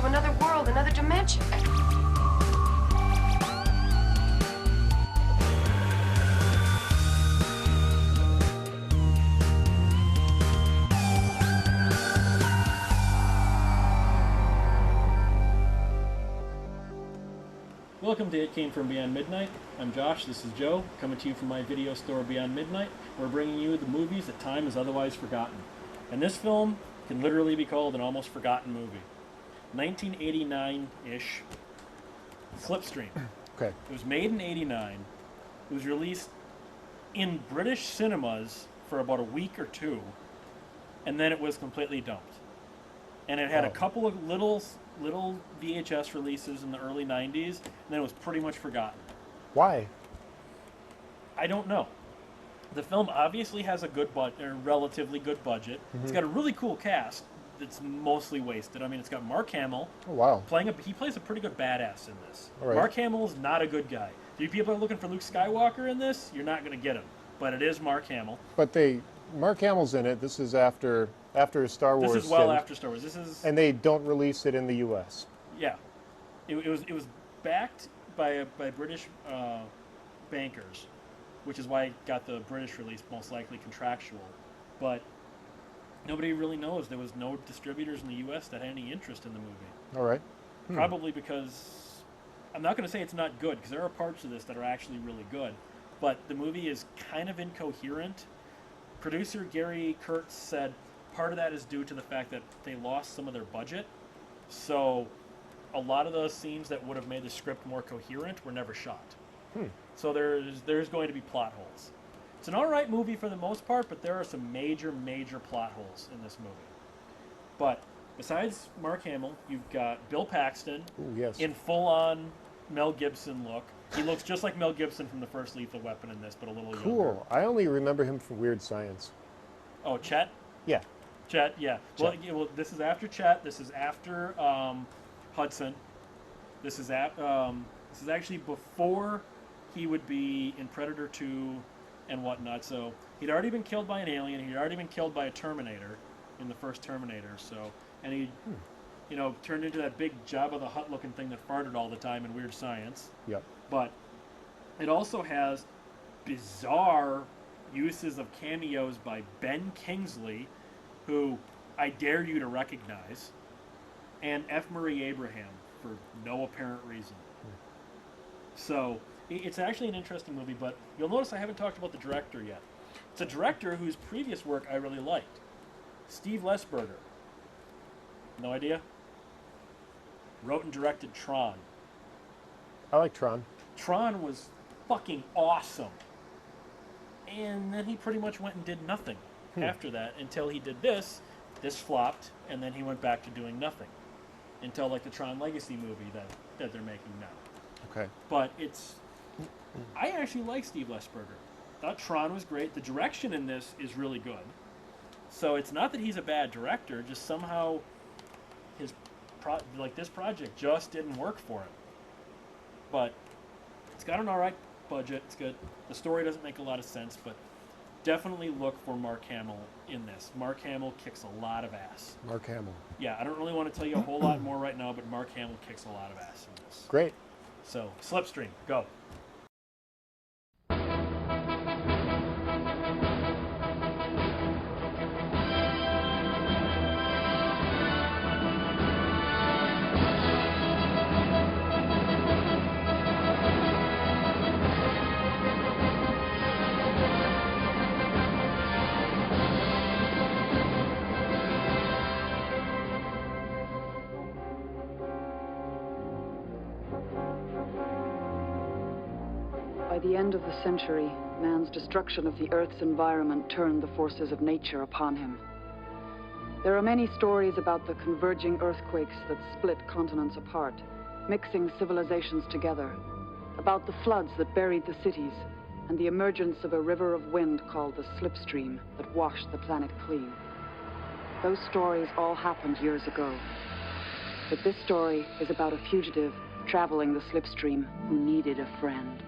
to another world, another dimension. Welcome to It Came From Beyond Midnight. I'm Josh, this is Joe, coming to you from my video store Beyond Midnight. We're bringing you the movies that time has otherwise forgotten. And this film can literally be called an almost forgotten movie. 1989-ish, Slipstream. Okay. It was made in 89. It was released in British cinemas for about a week or two, and then it was completely dumped. And it had a couple of little VHS releases in the early 90s, and then it was pretty much forgotten. Why? I don't know. The film obviously has a good relatively good budget. It's got a really cool cast that's mostly wasted. I mean, it's got Mark Hamill. Oh, wow. He plays a pretty good badass in this. All right. Mark Hamill is not a good guy. If you people are looking for Luke Skywalker in this, you're not going to get him. But it is Mark Hamill. But Mark Hamill's in it. This is after Star Wars. This is well after Star Wars. And they don't release it in the U.S. Yeah, it was backed by British bankers, which is why it got the British release, most likely contractual. But nobody really knows. There was no distributors in the U.S. that had any interest in the movie. All right. Probably because, I'm not going to say it's not good, because there are parts of this that are actually really good, but the movie is kind of incoherent. Producer Gary Kurtz said part of that is due to the fact that they lost some of their budget, so a lot of those scenes that would have made the script more coherent were never shot. So there's going to be plot holes. It's an alright movie for the most part, but there are some major plot holes in this movie. But besides Mark Hamill, you've got Bill Paxton in full-on Mel Gibson look. He looks just like Mel Gibson from the first Lethal Weapon in this, but a little younger. Cool. I only remember him from Weird Science. Oh, Chet? Yeah. Chet, yeah. Chet. Well, this is after Chet. This is after Hudson. This is actually before he would be in Predator 2 and whatnot. So he'd already been killed by an alien. He'd already been killed by a Terminator in the first Terminator. So, and he, turned into that big Jabba the Hutt looking thing that farted all the time in Weird Science. Yep. But it also has bizarre uses of cameos by Ben Kingsley, who I dare you to recognize, and F. Murray Abraham for no apparent reason. So it's actually an interesting movie, but you'll notice I haven't talked about the director yet. It's a director whose previous work I really liked. Steve Lesberger. No idea? Wrote and directed Tron. I like Tron. Tron was fucking awesome. And then he pretty much went and did nothing after that until he did this. This flopped, and then he went back to doing nothing until like the Tron Legacy movie that they're making now. Okay. But I actually like Steve Lesberger. Thought Tron was great. The direction in this is really good. So it's not that he's a bad director, just somehow this project just didn't work for him. But it's got an alright budget. It's good. The story doesn't make a lot of sense, but definitely look for Mark Hamill in this. Mark Hamill kicks a lot of ass. Mark Hamill. Yeah, I don't really want to tell you a whole lot more right now, but Mark Hamill kicks a lot of ass in this. Great. So, Slipstream, go. By the end of the century, man's destruction of the Earth's environment turned the forces of nature upon him. There are many stories about the converging earthquakes that split continents apart, mixing civilizations together, about the floods that buried the cities, and the emergence of a river of wind called the Slipstream that washed the planet clean. Those stories all happened years ago. But this story is about a fugitive traveling the Slipstream who needed a friend.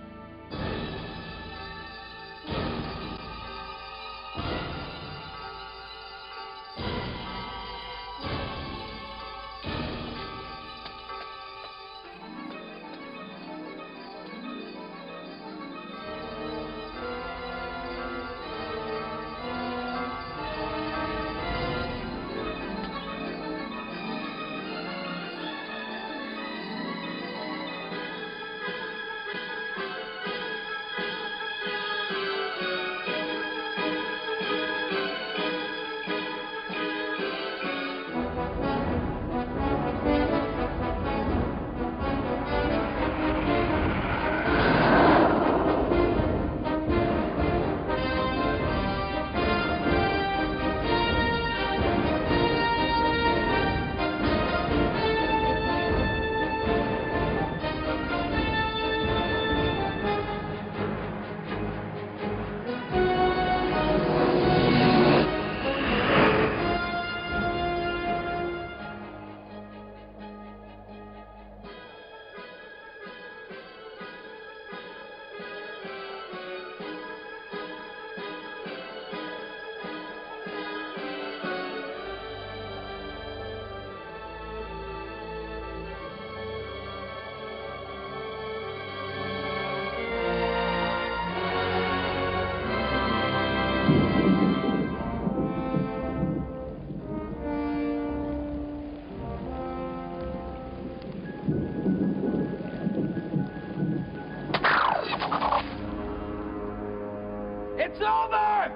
It's over!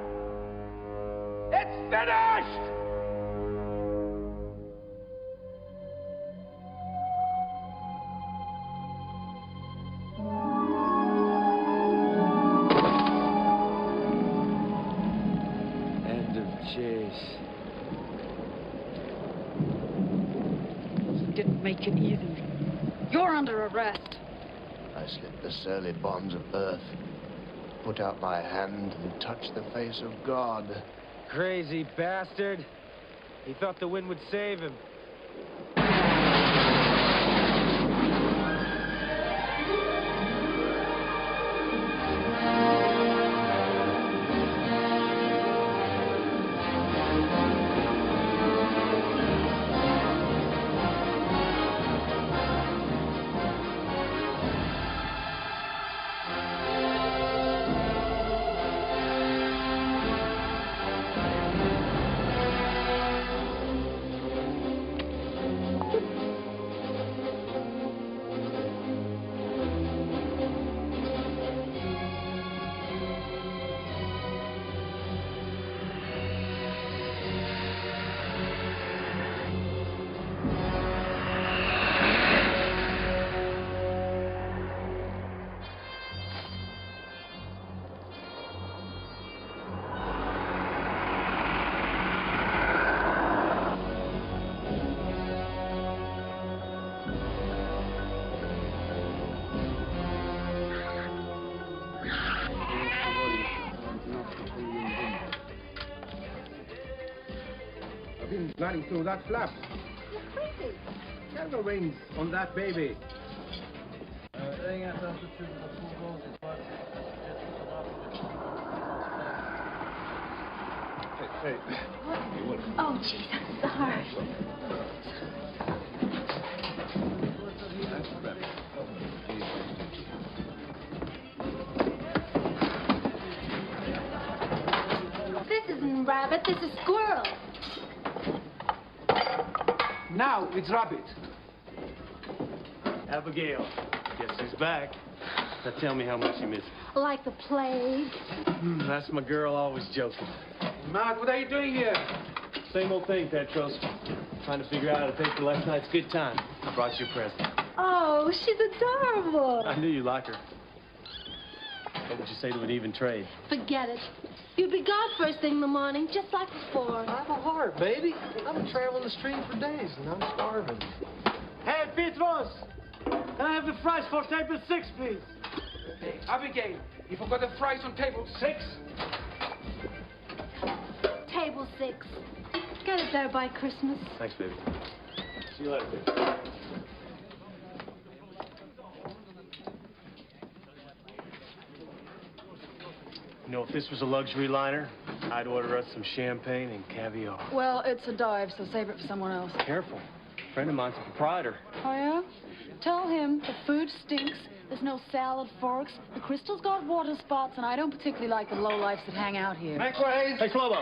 It's finished! End of chase. You didn't make it easy. You're under arrest. I slipped the surly bonds of earth, put out my hand and touched the face of God. Crazy bastard. He thought the wind would save him. Been gliding through that flap. You're crazy. Get the wings on that baby. Hey. Oh, jeez, I'm sorry. This isn't rabbit, this is squirrel. Now it's rabbit. Abigail, guess who's back? Now tell me how much you miss me. Like the plague. That's my girl, always joking. Matt, what are you doing here? Same old thing, Petros. Trying to figure out how to pay for last night's good time. I brought you a present. Oh, she's adorable. I knew you'd like her. What would you say to an even trade? Forget it. You'd be gone first thing in the morning, just like before. I have a heart, baby. I've been traveling the stream for days, and I'm starving. Hey, Petros! Can I have the fries for table 6, please? Hey, Abigail, you forgot the fries on table 6? Table 6. Get it there by Christmas. Thanks, baby. See you later, baby. You know, if this was a luxury liner, I'd order us some champagne and caviar. Well, it's a dive, so save it for someone else. Careful. A friend of mine's a proprietor. Oh, yeah? Tell him the food stinks, there's no salad forks, the crystal's got water spots, and I don't particularly like the lowlifes that hang out here. Make way! Hey, Slobo.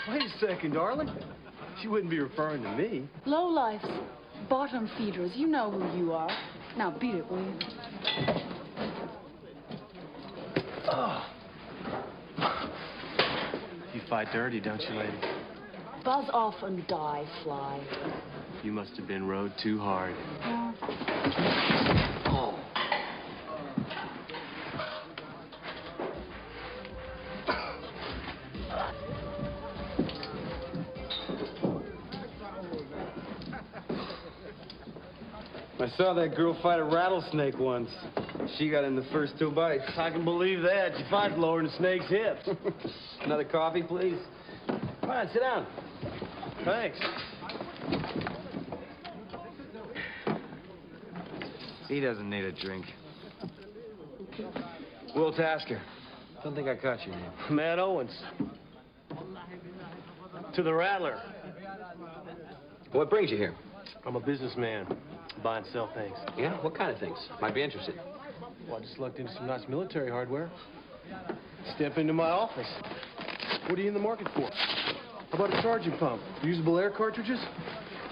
Wait a second, darling. She wouldn't be referring to me. Lowlifes, bottom feeders, you know who you are. Now beat it, will you? Oh. You fight dirty, don't you, lady? Buzz off and die, fly. You must have been rode too hard. Oh. I saw that girl fight a rattlesnake once. She got in the first 2 bites. I can believe that. She fights lower than a snake's hip. Another coffee, please? Come on, sit down. Thanks. He doesn't need a drink. Will Tasker. Don't think I caught your name. Matt Owens. To the Rattler. What brings you here? I'm a businessman. Buy and sell things. Yeah? What kind of things? Might be interested. Well, I just lucked into some nice military hardware. Step into my office. What are you in the market for? How about a charging pump? Usable air cartridges?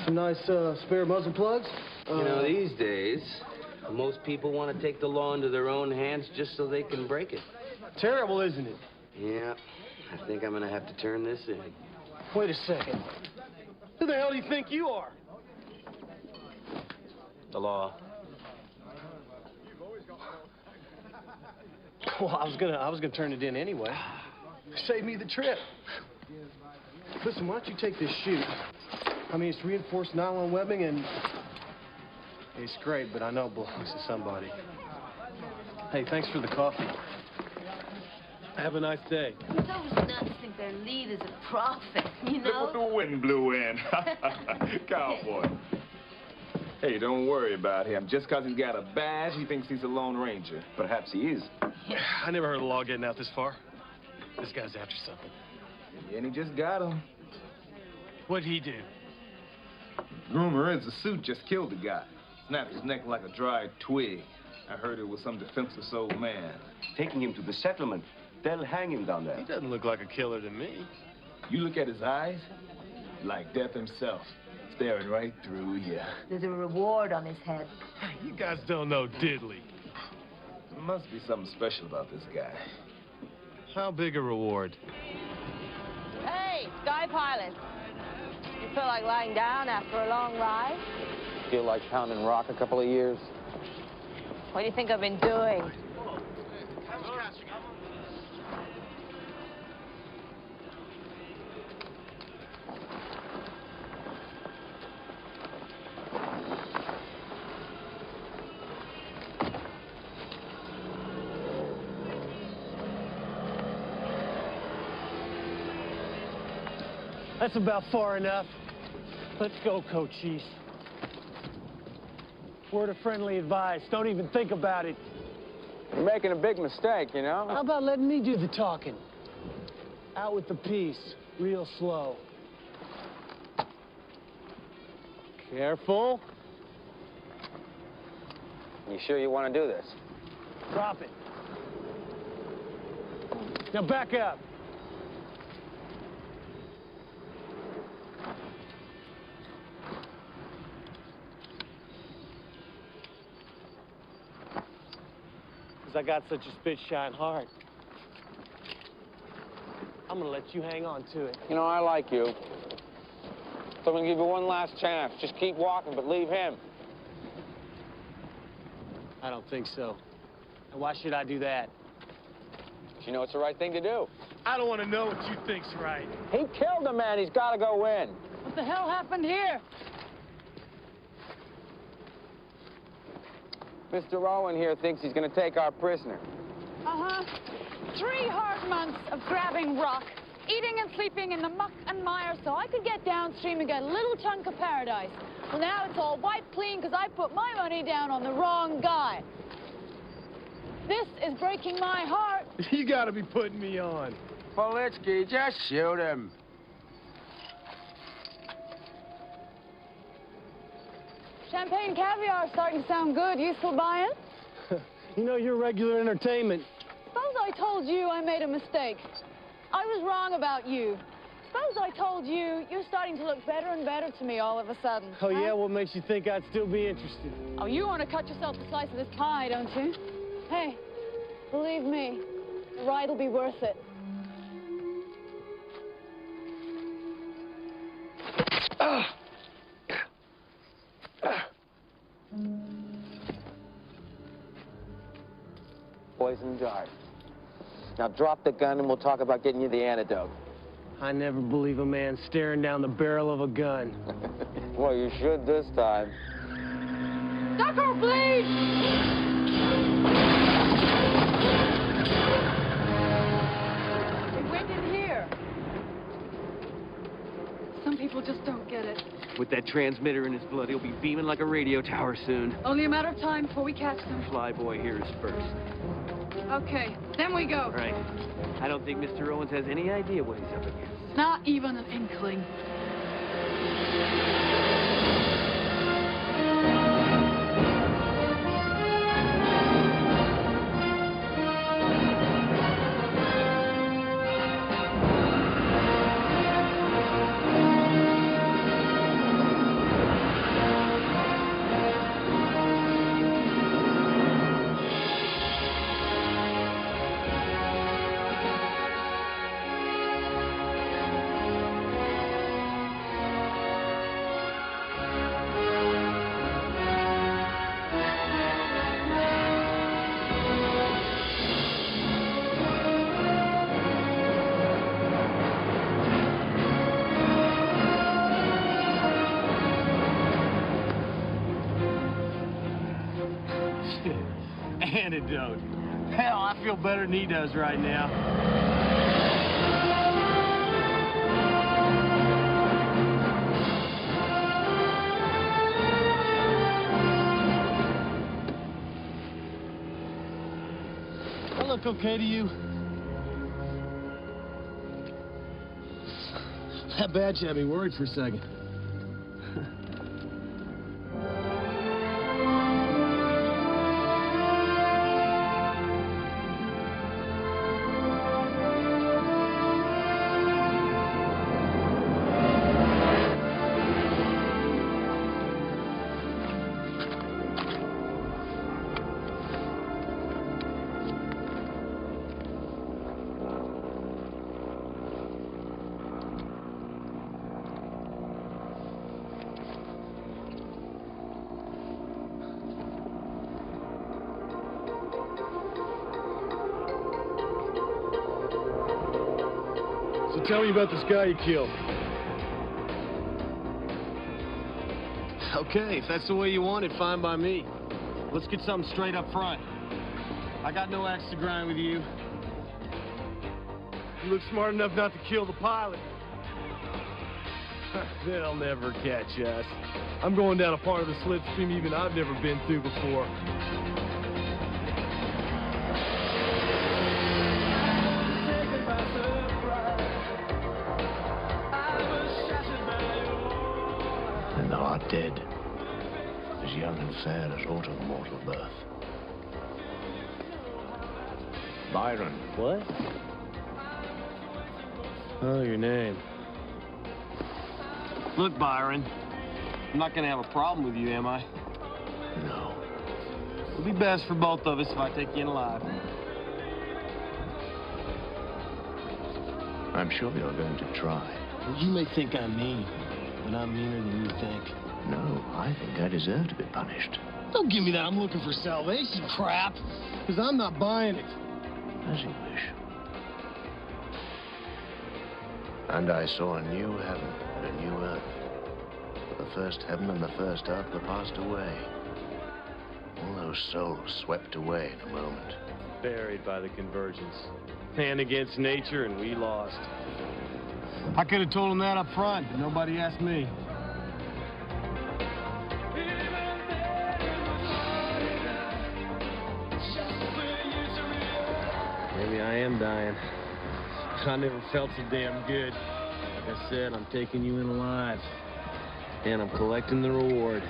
Some nice spare muzzle plugs? You know, these days, most people want to take the law into their own hands just so they can break it. Terrible, isn't it? Yeah, I think I'm gonna have to turn this in. Wait a second. Who the hell do you think you are? The law. Well, I was gonna turn it in anyway. Save me the trip. Listen, why don't you take this chute? I mean, it's reinforced nylon webbing and it's great, but I know it belongs to somebody. Hey, thanks for the coffee. Have a nice day. Those nuts think their lead is a prophet, you know? Look what the wind blew in. Cowboy. Hey, don't worry about him. Just because he's got a badge, he thinks he's a Lone Ranger. Perhaps he is. I never heard of law getting out this far. This guy's after something. And he just got him. What'd he do? Rumor is the suit just killed the guy. Snapped his neck like a dried twig. I heard it was some defenseless old man. Taking him to the settlement. They'll hang him down there. He doesn't look like a killer to me. You look at his eyes, like death himself, staring right through you. There's a reward on his head. You guys don't know diddly. There must be something special about this guy. How big a reward? Hey, Sky Pilot. You feel like lying down after a long ride? Feel like pounding rock a couple of years? What do you think I've been doing? That's about far enough. Let's go, Cochise. Word of friendly advice. Don't even think about it. You're making a big mistake, you know? How about letting me do the talking? Out with the piece, real slow. Careful. You sure you want to do this? Drop it. Now back up. I got such a spit-shine heart. I'm gonna let you hang on to it. You know, I like you. So I'm gonna give you one last chance. Just keep walking, but leave him. I don't think so. And why should I do that? You know it's the right thing to do. I don't want to know what you think's right. He killed a man. He's got to go in. What the hell happened here? Mr. Owen here thinks he's going to take our prisoner. Uh-huh. 3 hard months of grabbing rock, eating and sleeping in the muck and mire so I could get downstream and get a little chunk of paradise. Well, now it's all wiped clean because I put my money down on the wrong guy. This is breaking my heart. You gotta be putting me on. Politsky, just shoot him. Champagne caviar is starting to sound good. You still buying? You know, you're regular entertainment. Suppose I told you I made a mistake. I was wrong about you. Suppose I told you you're starting to look better and better to me all of a sudden. Oh, yeah? What makes you think I'd still be interested? Oh, you want to cut yourself a slice of this pie, don't you? Hey, believe me, the ride will be worth it. Poison dart. Now drop the gun and we'll talk about getting you the antidote. I never believe a man staring down the barrel of a gun. Well, you should this time. Duck or bleed! It went in here. Some people just don't get it. With that transmitter in his blood, he'll be beaming like a radio tower soon. Only a matter of time before we catch them. Flyboy here is first. Okay, then we go. Right. I don't think Mr. Owens has any idea what he's up against. Not even an inkling. antidote. Hell, I feel better than he does right now. I look okay to you? That badge had me worried for a second. So tell me about this guy you killed. Okay, if that's the way you want it, fine by me. Let's get something straight up front. I got no axe to grind with you. You look smart enough not to kill the pilot. They'll never catch us. I'm going down a part of the Slipstream even I've never been through before. And thou art dead, as young and fair as aught of mortal birth. Byron. What? Oh, your name. Look, Byron, I'm not gonna have a problem with you, am I? No. It'll be best for both of us if I take you in alive. I'm sure you're going to try. Well, you may think I'm mean, but I'm meaner than you think. No, I think I deserve to be punished. Don't give me that I'm looking for salvation crap, because I'm not buying it. As you wish. And I saw a new heaven and a new earth. For the first heaven and the first earth were passed away. All those souls swept away in a moment. Buried by the convergence. Man against nature, and we lost. I could have told him that up front, but nobody asked me. Maybe I am dying. I never felt so damn good. Like I said, I'm taking you in alive. And I'm collecting the reward.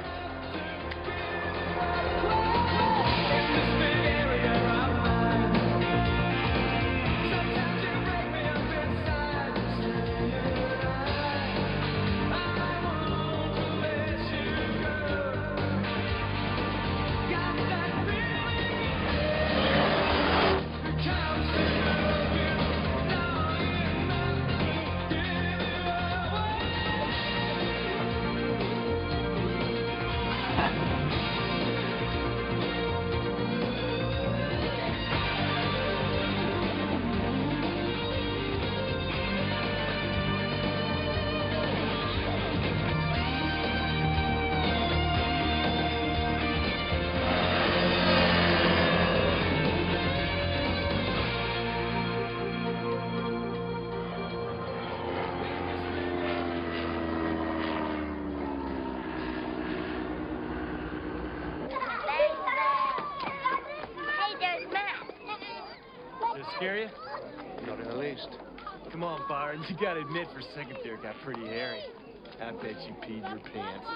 Scare you? Not in the least. Come on, Byron. You gotta admit, for a second there, it got pretty hairy. I bet you peed your pants.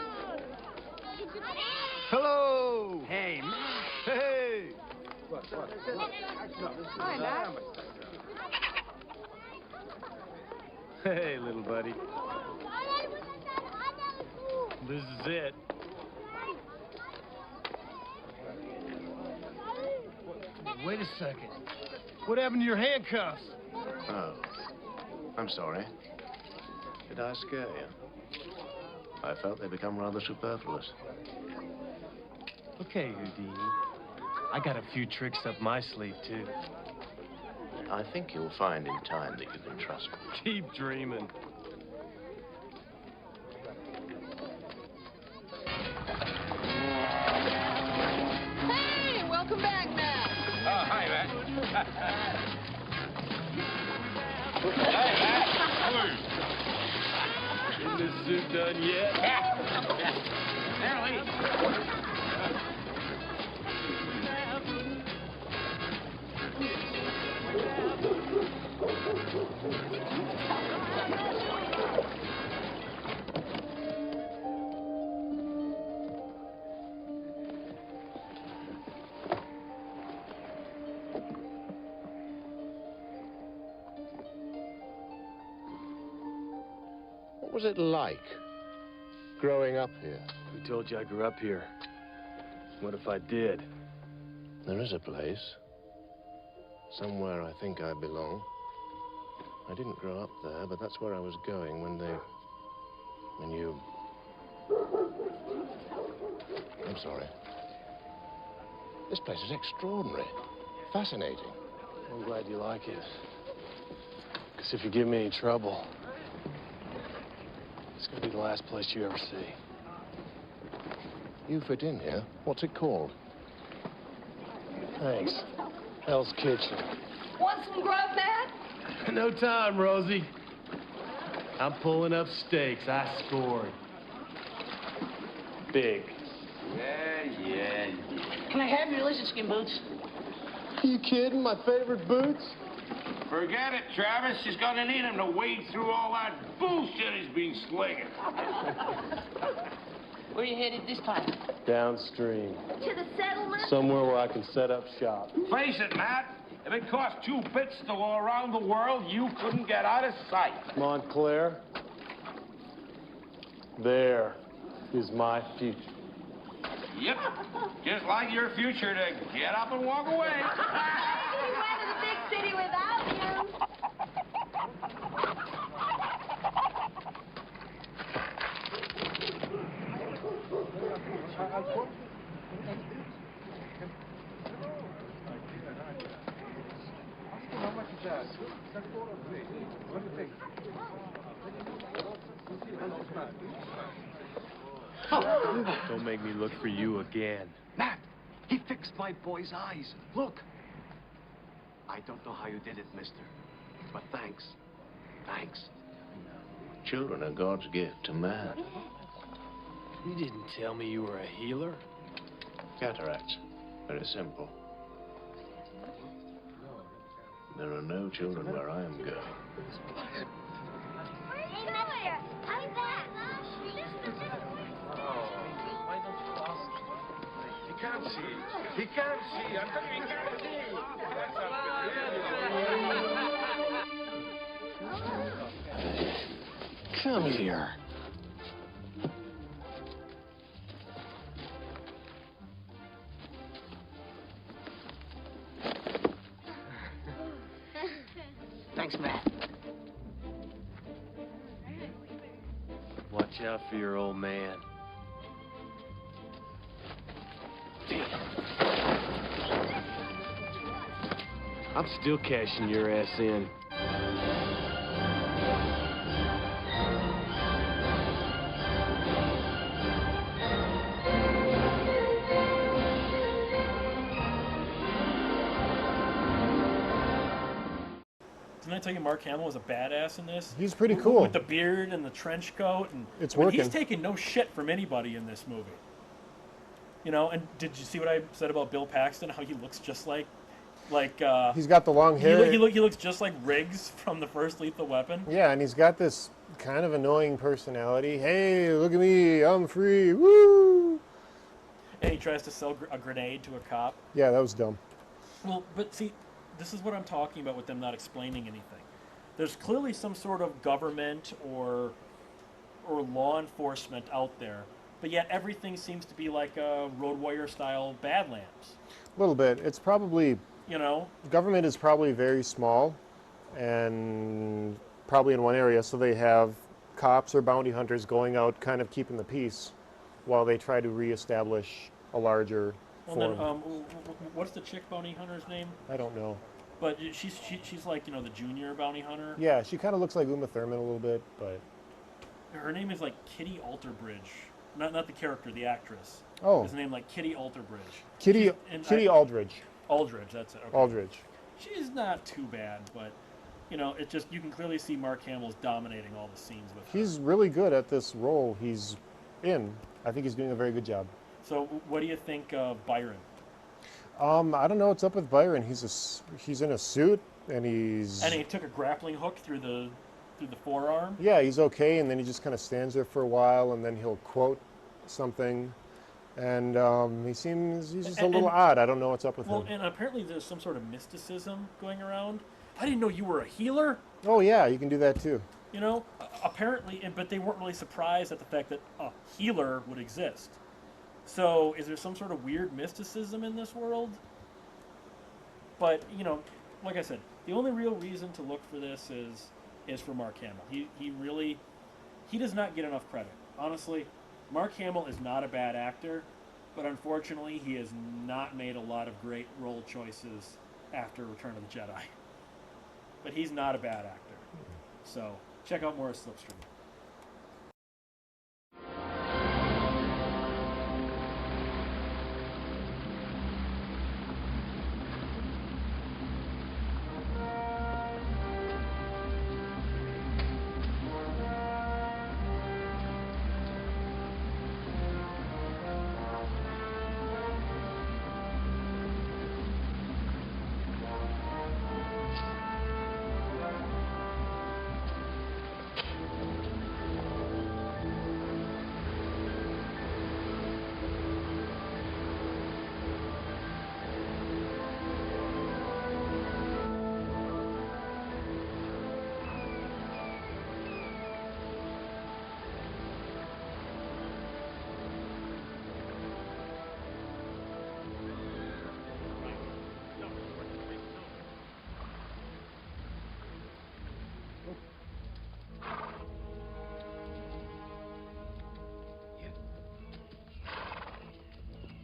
Hello! Hey, Matt. Hey! Hi, Matt. Hey, little buddy. This is it. Wait a second. What happened to your handcuffs? Oh. I'm sorry. Did I scare you? I felt they become rather superfluous. Okay, Houdini. I got a few tricks up my sleeve, too. I think you'll find in time that you can trust me. Keep dreaming. Hey, welcome back, Matt. Isn't this suit done yet? What was it like growing up here? Who told you I grew up here? What if I did? There is a place. Somewhere I think I belong. I didn't grow up there, but that's where I was going when you... I'm sorry. This place is extraordinary. Fascinating. I'm glad you like it. Because if you give me any trouble, it's going to be the last place you ever see. You fit in here. What's it called? Thanks. Hell's Kitchen. Want some grub, Matt? No time, Rosie. I'm pulling up stakes. I scored. Big. Yeah. Can I have your lizard skin boots? You kidding? My favorite boots? Forget it, Travis. She's gonna need him to wade through all that bullshit he's been slinging. Where are you headed this time? Downstream. To the settlement? Somewhere where I can set up shop. Face it, Matt. If it cost 2 bits to go around the world, you couldn't get out of sight. Montclair. There is my future. Yep. Just like your future to get up and walk away. We went to the big city without you. Don't make me look for you again. Matt, he fixed my boy's eyes. Look. I don't know how you did it, mister, but thanks. Thanks. Children are God's gift to man. You didn't tell me you were a healer? Cataracts. Very simple. There are no children where I am going. Hey, mister, I'm back. Why don't you ask? He can't see. He can't see. I'm telling you, he can't see. Come here. Thanks, Matt. Watch out for your old man. I'm still cashing your ass in. Didn't I tell you Mark Hamill was a badass in this? He's pretty cool. With the beard and the trench coat, and it's I mean, working. He's taking no shit from anybody in this movie. You know, and did you see what I said about Bill Paxton? How he looks just like he's got the long hair. He looks just like Riggs from the first Lethal Weapon. Yeah, and he's got this kind of annoying personality. Hey, look at me, I'm free, woo! And he tries to sell a grenade to a cop. Yeah, that was dumb. Well, but see, this is what I'm talking about with them not explaining anything. There's clearly some sort of government or law enforcement out there, but yet everything seems to be like a Road Warrior style Badlands. A little bit. It's probably, you know, government is probably very small and probably in one area, so they have cops or bounty hunters going out kind of keeping the peace while they try to reestablish a larger well, form. then, what's the chick bounty hunter's name? I don't know. But she's like, you know, the junior bounty hunter. Yeah, she kind of looks like Uma Thurman a little bit, but... Her name is like Kitty Alterbridge. Not the character, the actress. Oh. His name like Kitty Alterbridge. Kitty Aldridge. Aldridge, that's it. Okay. Aldridge. she's not too bad, but you know, it just, you can clearly see Mark Hamill's dominating all the scenes with her. He's really good at this role he's in. I think he's doing a very good job. So what do you think of Byron? I don't know what's up with Byron. He's in a suit and he took a grappling hook through the forearm. Yeah, he's okay, and then he just kind of stands there for a while, and then he'll quote something, and he's just a little odd. I don't know what's up with him. Well, and apparently there's some sort of mysticism going around. I didn't know you were a healer. Oh yeah, you can do that too. You know, apparently, but they weren't really surprised at the fact that a healer would exist. So, is there some sort of weird mysticism in this world? But, you know, like I said, the only real reason to look for this is for Mark Hamill. He does not get enough credit. Honestly, Mark Hamill is not a bad actor, but unfortunately, he has not made a lot of great role choices after Return of the Jedi. But he's not a bad actor. So, check out more of Slipstream.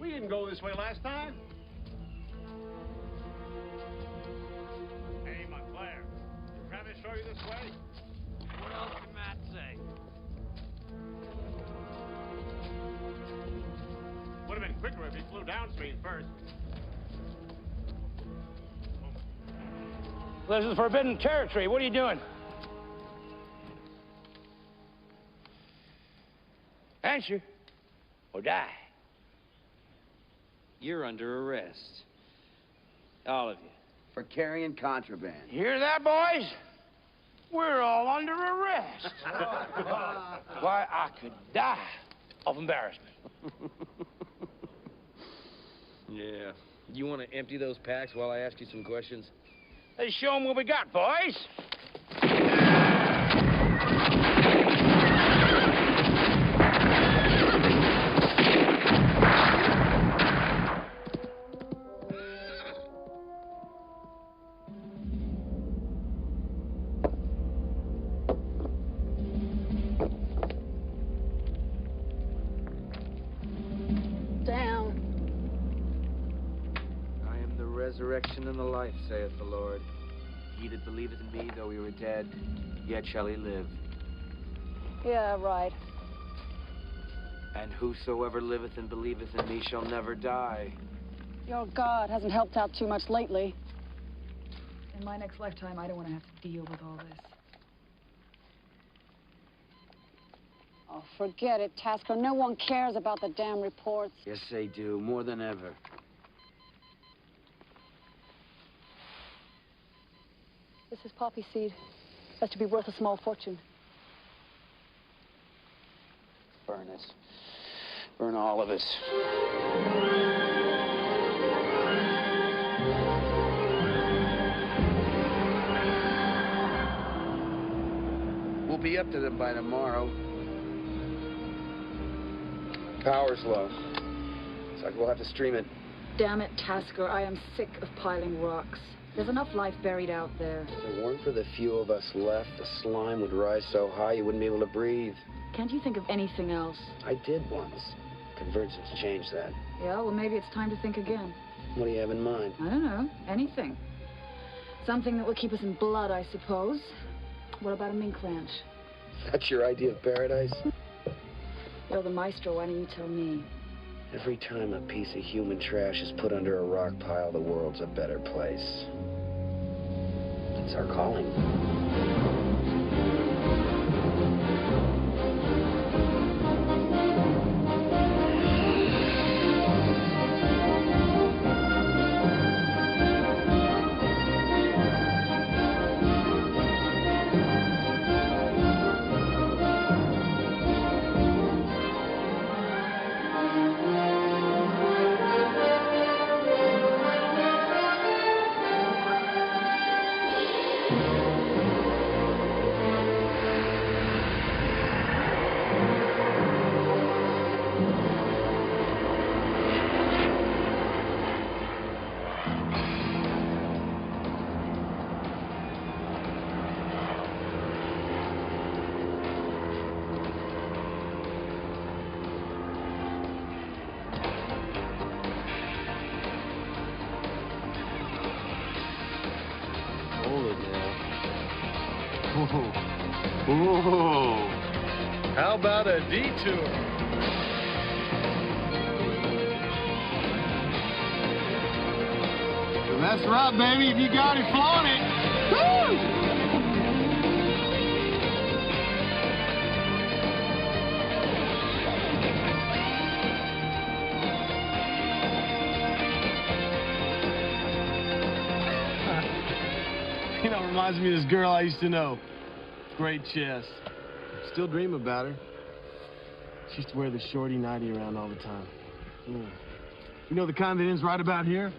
We didn't go this way last time. Hey, Montclair, did Travis show you this way? What else can Matt say? Would have been quicker if he flew downstream first. This is forbidden territory. What are you doing? Answer or die. You're under arrest. All of you. For carrying contraband. You hear that, boys? We're all under arrest. Why, I could die of embarrassment. Yeah. You want to empty those packs while I ask you some questions? Let's show them what we got, boys. Resurrection and the life, saith the Lord. He that believeth in me, though he were dead, yet shall he live. Yeah, right. And whosoever liveth and believeth in me shall never die. Your God hasn't helped out too much lately. In my next lifetime, I don't want to have to deal with all this. Oh, forget it, Tasker. No one cares about the damn reports. Yes, they do, more than ever. This is poppy seed. That's to be worth a small fortune. Burn us. Burn all of us. We'll be up to them by tomorrow. Power's low. Looks like we'll have to stream it. Damn it, Tasker. I am sick of piling rocks. There's enough life buried out there. If it weren't for the few of us left, the slime would rise so high you wouldn't be able to breathe. Can't you think of anything else? I did once. Convergence changed that. Yeah, well, maybe it's time to think again. What do you have in mind? I don't know. Anything. Something that will keep us in blood, I suppose. What about a mink ranch? That's your idea of paradise? You're the maestro. Why don't you tell me? Every time a piece of human trash is put under a rock pile, the world's a better place. It's our calling. Whoa. How about a detour? That's right, baby. If you got it, flaunt it. Woo! You know, reminds me of this girl I used to know. Great chest. Still dream about her. She used to wear the shorty nightie around all the time. You know the kind that ends right about here?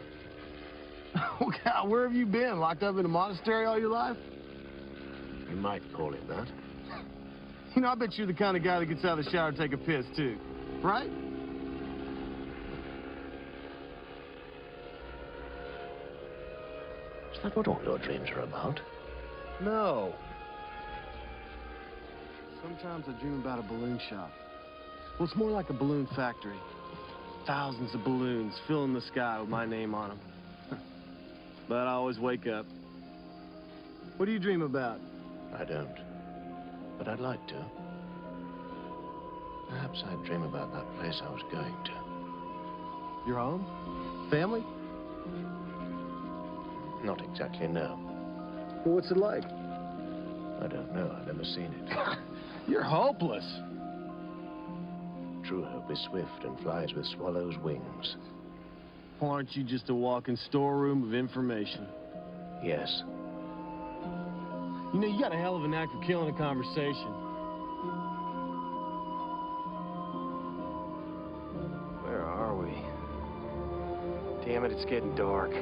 Oh, God, where have you been? Locked up in a monastery all your life? You might call it that. You know, I bet you're the kind of guy that gets out of the shower to take a piss, too. Right? Is that what all your dreams are about? No. Sometimes I dream about a balloon shop. Well, it's more like a balloon factory. Thousands of balloons filling the sky with my name on them. But I always wake up. What do you dream about? I don't. But I'd like to. Perhaps I'd dream about that place I was going to. Your home? Family? Not exactly, no. Well, what's it like? I don't know. I've never seen it. You're hopeless. True hope is swift and flies with swallows' wings. Well, aren't you just a walking storeroom of information? Yes. You know, you got a hell of a knack for killing a conversation. Where are we? Damn it, it's getting dark.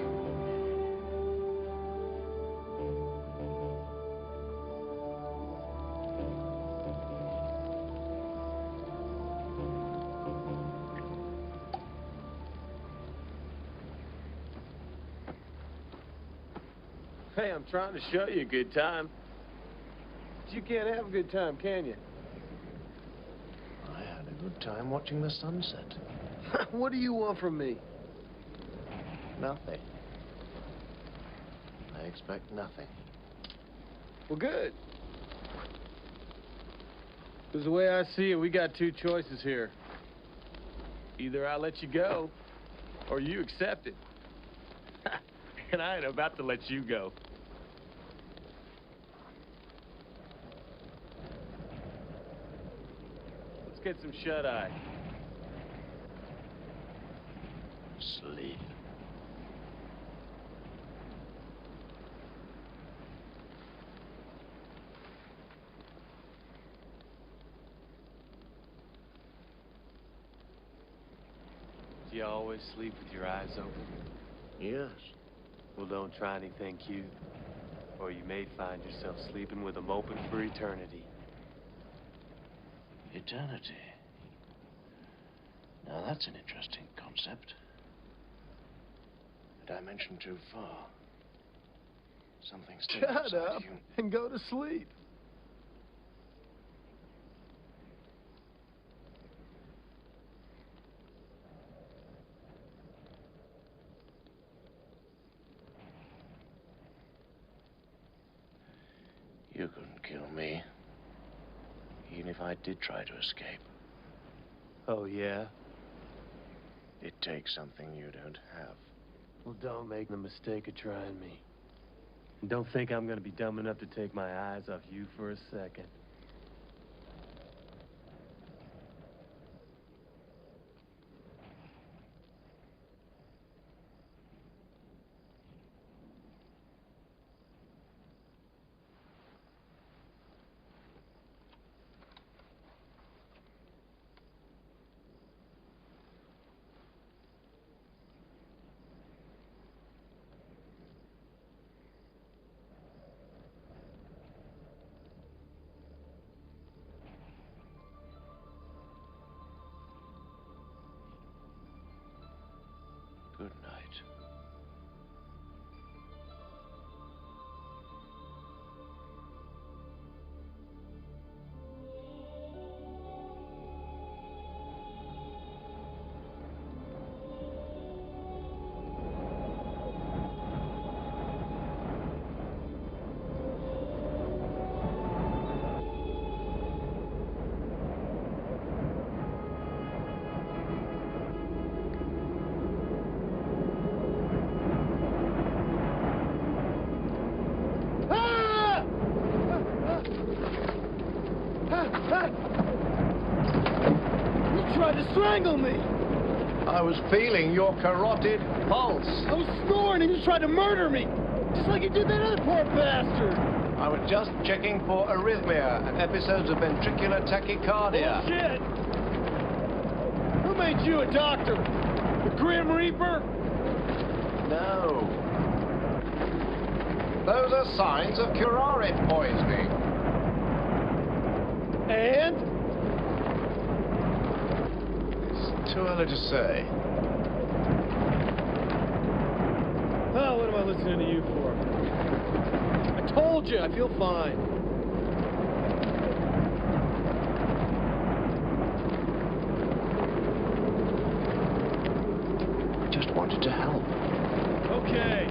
Hey, I'm trying to show you a good time. But you can't have a good time, can you? I had a good time watching the sunset. What do you want from me? Nothing. I expect nothing. Well, good. Because the way I see it, we got two choices here. Either I let you go, or you accept it. And I ain't about to let you go. Let's get some shut-eye. Sleep. Do you always sleep with your eyes open? Yes. Well, don't try anything cute, or you may find yourself sleeping with them open for eternity. Eternity. Now that's an interesting concept. A dimension too far. Something still Shut outside up you. and go to sleep. You couldn't kill me. Even if I did try to escape. Oh, yeah? It takes something you don't have. Well, don't make the mistake of trying me. And don't think I'm gonna be dumb enough to take my eyes off you for a second. Good night. You tried to strangle me! I was feeling your carotid pulse. I was snoring and you tried to murder me! Just like you did that other poor bastard! I was just checking for arrhythmia and episodes of ventricular tachycardia. Bullshit! Who made you a doctor? The Grim Reaper? No. Those are signs of curare poisoning. And? It's too early to say. Oh, what am I listening to you for? I told you, I feel fine. I just wanted to help. Okay.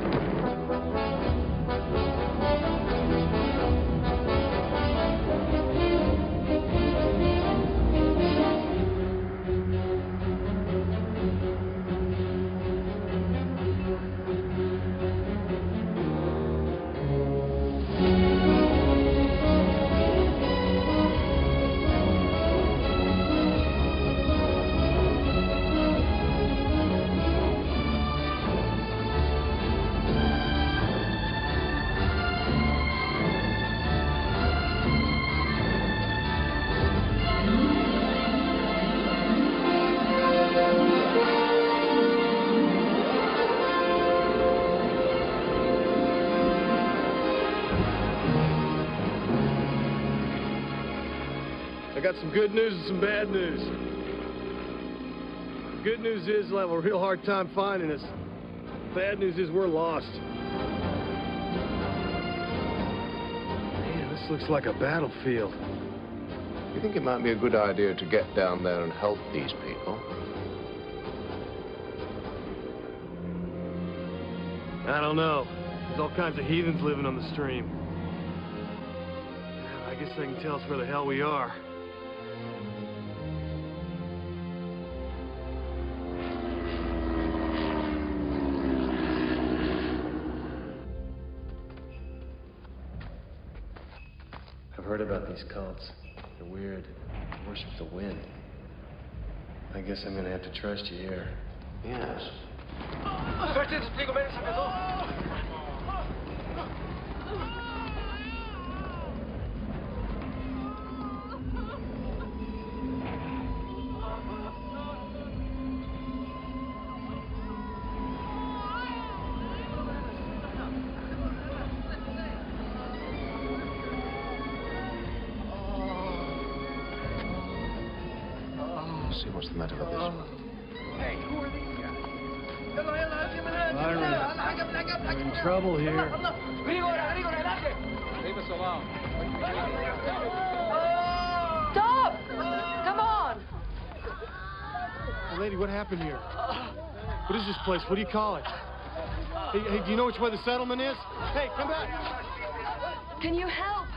I got some good news and some bad news. The good news is they'll have a real hard time finding us. Bad news is we're lost. Man, this looks like a battlefield. You think it might be a good idea to get down there and help these people? I don't know. There's all kinds of heathens living on the stream. I guess they can tell us where the hell we are. I've heard about these cults. They're weird. They worship the wind. I guess I'm gonna have to trust you here. Yes. See what's the matter with this one. Hey, who are these guys? We're in trouble here. Leave us alone. Stop! Come on! Hey, lady, what happened here? What is this place? What do you call it? Hey, do you know which way the settlement is? Hey, come back! Can you help?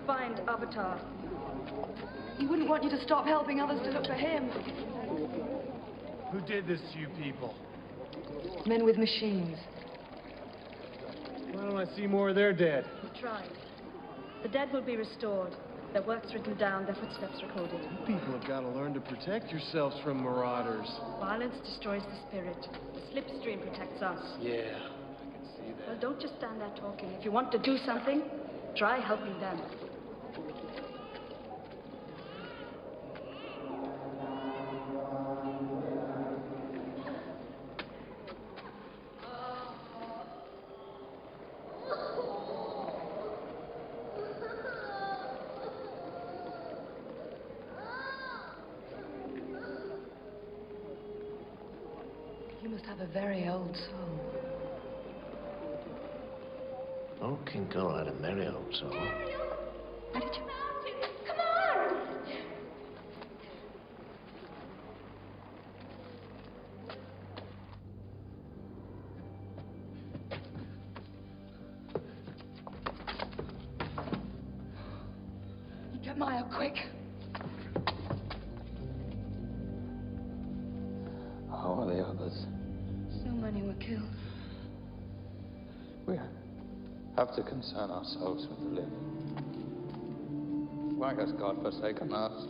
find Avatar. He wouldn't want you to stop helping others to look for him. Who did this to you people? Men with machines. Why don't I see more of their dead? We tried. The dead will be restored. Their works written down, their footsteps recorded. You people have got to learn to protect yourselves from marauders. Violence destroys the spirit. The Slipstream protects us. Yeah, I can see that. Well, don't just stand there talking. If you want to do something, try helping them. You must have a very old soul. Old King Cole had a merry old soul. How did you... Come on! Get Maya, quick. How are the others? So many were killed. We have to concern ourselves with the living. Why has God forsaken us?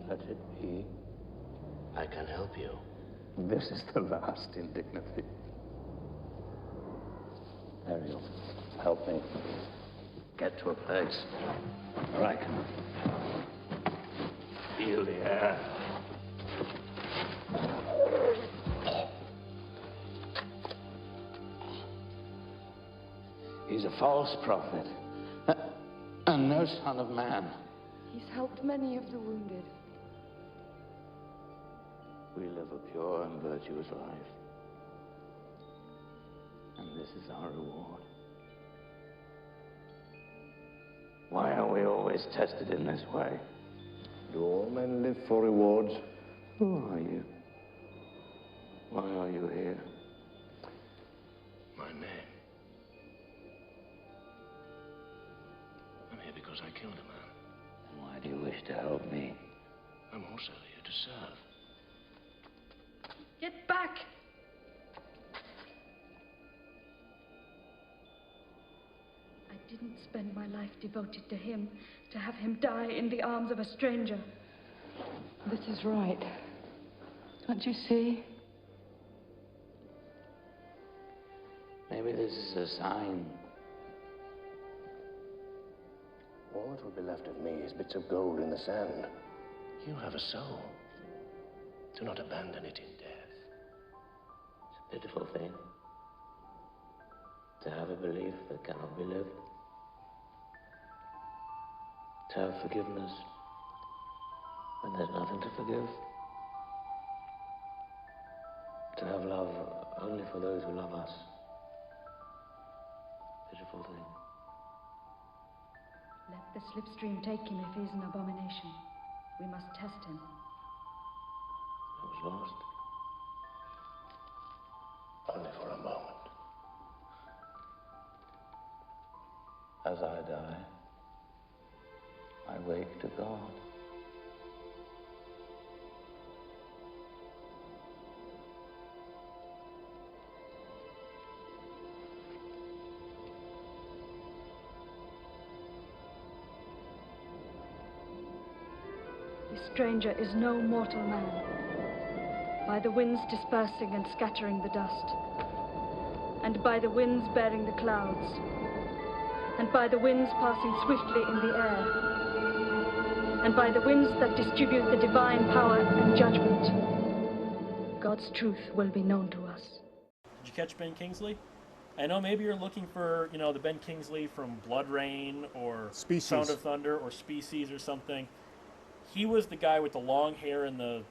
Let it be. I can help you. This is the last indignity. Ariel, help me. Get to a place where I can feel the air. He's a false prophet, and no son of man. He's helped many of the wounded. We live a pure and virtuous life. And this is our reward. Why are we always tested in this way? Do all men live for rewards? Who are you? Why are you here? My name. I'm here because I killed a man. And why do you wish to help me? I'm also here to serve. Get back! I didn't spend my life devoted to him, to have him die in the arms of a stranger. This is right. Don't you see? Maybe this is a sign. All that will be left of me is bits of gold in the sand. You have a soul. Do not abandon it in death. It's a pitiful thing to have a belief that cannot be lived. To have forgiveness when there's nothing to forgive. To have love only for those who love us. Pitiful thing. Let the Slipstream take him if he's an abomination. We must test him. I was lost. Only for a moment. As I die, I wake to God. This stranger is no mortal man. By the winds dispersing and scattering the dust, and by the winds bearing the clouds, and by the winds passing swiftly in the air, and by the winds that distribute the divine power and judgment, God's truth will be known to us. Did you catch Ben Kingsley? I know maybe you're looking for, you know, the Ben Kingsley from Blood Rain or Species. Sound of Thunder or Species or something. He was the guy with the long hair and the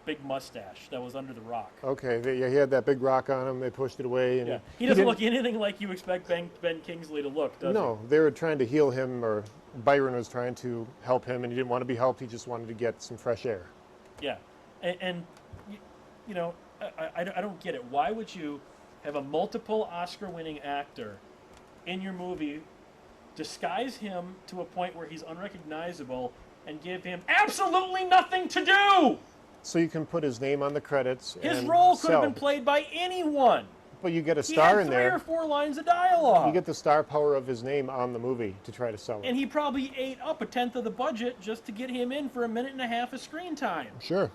big mustache that was under the rock. Okay, yeah, he had that big rock on him. They pushed it away. And yeah, he doesn't look anything like you expect Ben Kingsley to look, does he? No, they were trying to heal him, or Byron was trying to help him, and he didn't want to be helped. He just wanted to get some fresh air. Yeah, and you know, I don't get it. Why would you have a multiple Oscar-winning actor in your movie, disguise him to a point where he's unrecognizable, and give him absolutely nothing to do? So you can put his name on the credits. His and role could have sell. been played by anyone. But you get a star in there. He had 3 or 4 lines of dialogue. You get the star power of his name on the movie to try to sell it. And he probably ate up 1/10 of the budget just to get him in for 1.5 minutes of screen time. Sure.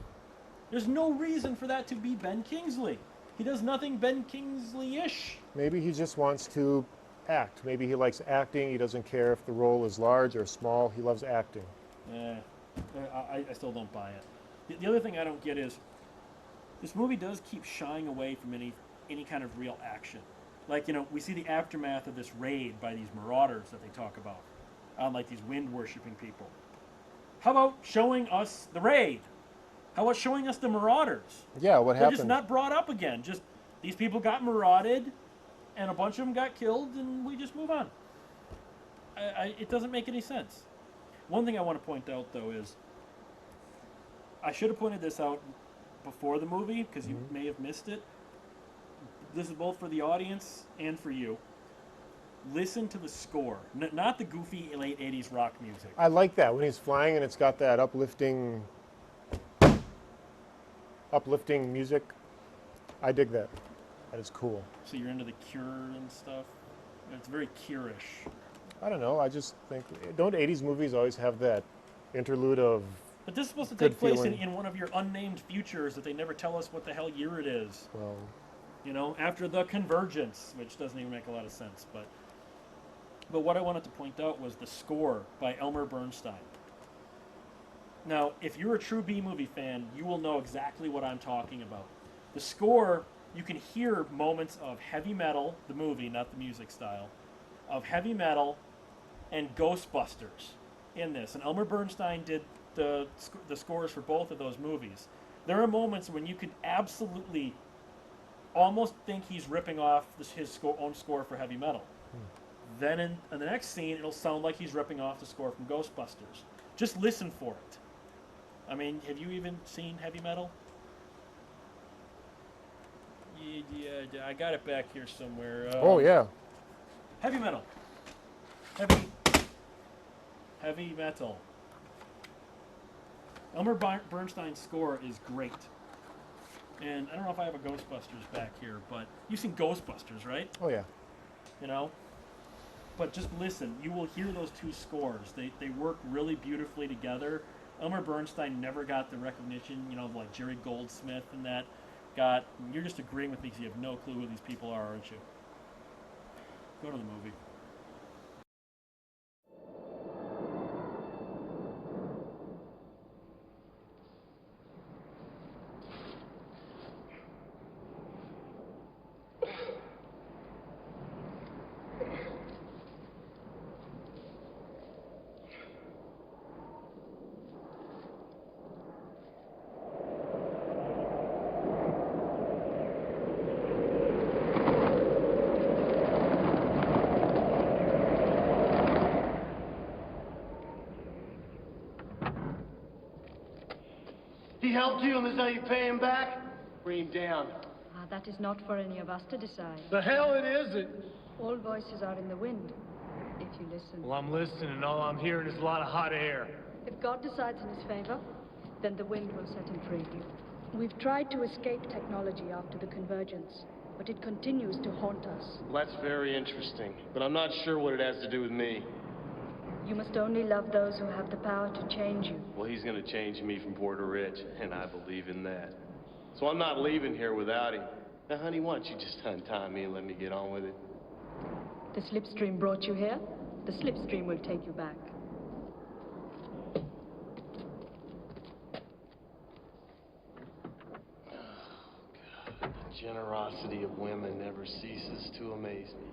There's no reason for that to be Ben Kingsley. He does nothing Ben Kingsley-ish. Maybe he just wants to act. Maybe he likes acting. He doesn't care if the role is large or small. He loves acting. I still don't buy it. The other thing I don't get is this movie does keep shying away from any kind of real action. Like, you know, we see the aftermath of this raid by these marauders that they talk about, like these wind-worshipping people. How about showing us the raid? How about showing us the marauders? Yeah, what happened? They're just not brought up again. Just these people got marauded, and a bunch of them got killed, and we just move on. It doesn't make any sense. One thing I want to point out, though, is I should have pointed this out before the movie, because you may have missed it. This is both for the audience and for you. Listen to the score, not the goofy late 80s rock music. I like that when he's flying and it's got that uplifting music. I dig that. That is cool. So you're into the Cure and stuff? It's very Cure-ish. I don't know. I just think, don't 80s movies always have that interlude of But this is supposed to good take place feeling? in one of your unnamed futures that they never tell us what the hell year it is. Well, you know, after the convergence, which doesn't even make a lot of sense. But what I wanted to point out was the score by Elmer Bernstein. Now, if you're a true B-movie fan, you will know exactly what I'm talking about. The score, you can hear moments of heavy metal, the movie, not the music style, of heavy metal and Ghostbusters in this. And Elmer Bernstein did the scores for both of those movies. There are moments when you could absolutely almost think he's ripping off his own score for heavy metal. Then in the next scene, it'll sound like he's ripping off the score from Ghostbusters. Just listen for it. I mean, have you even seen heavy metal? Yeah, I got it back here somewhere. Oh, yeah. Heavy metal. Heavy metal. Elmer Bernstein's score is great. And I don't know if I have a Ghostbusters back here, but you've seen Ghostbusters, right? Oh, yeah. You know? But just listen. You will hear those two scores. They work really beautifully together. Elmer Bernstein never got the recognition, you know, like Jerry Goldsmith and that got. You're just agreeing with me because you have no clue who these people are, aren't you? Go to the movie. He helped you, and this is how you pay him back? Bring him down. That is not for any of us to decide. The hell it isn't. All voices are in the wind, if you listen. Well, I'm listening, and all I'm hearing is a lot of hot air. If God decides in his favor, then the wind will set him free. We've tried to escape technology after the convergence, but it continues to haunt us. Well, that's very interesting, but I'm not sure what it has to do with me. You must only love those who have the power to change you. Well, he's going to change me from poor to rich, and I believe in that. So I'm not leaving here without him. Now, honey, why don't you just untie me and let me get on with it? The Slipstream brought you here? The Slipstream will take you back. The generosity of women never ceases to amaze me.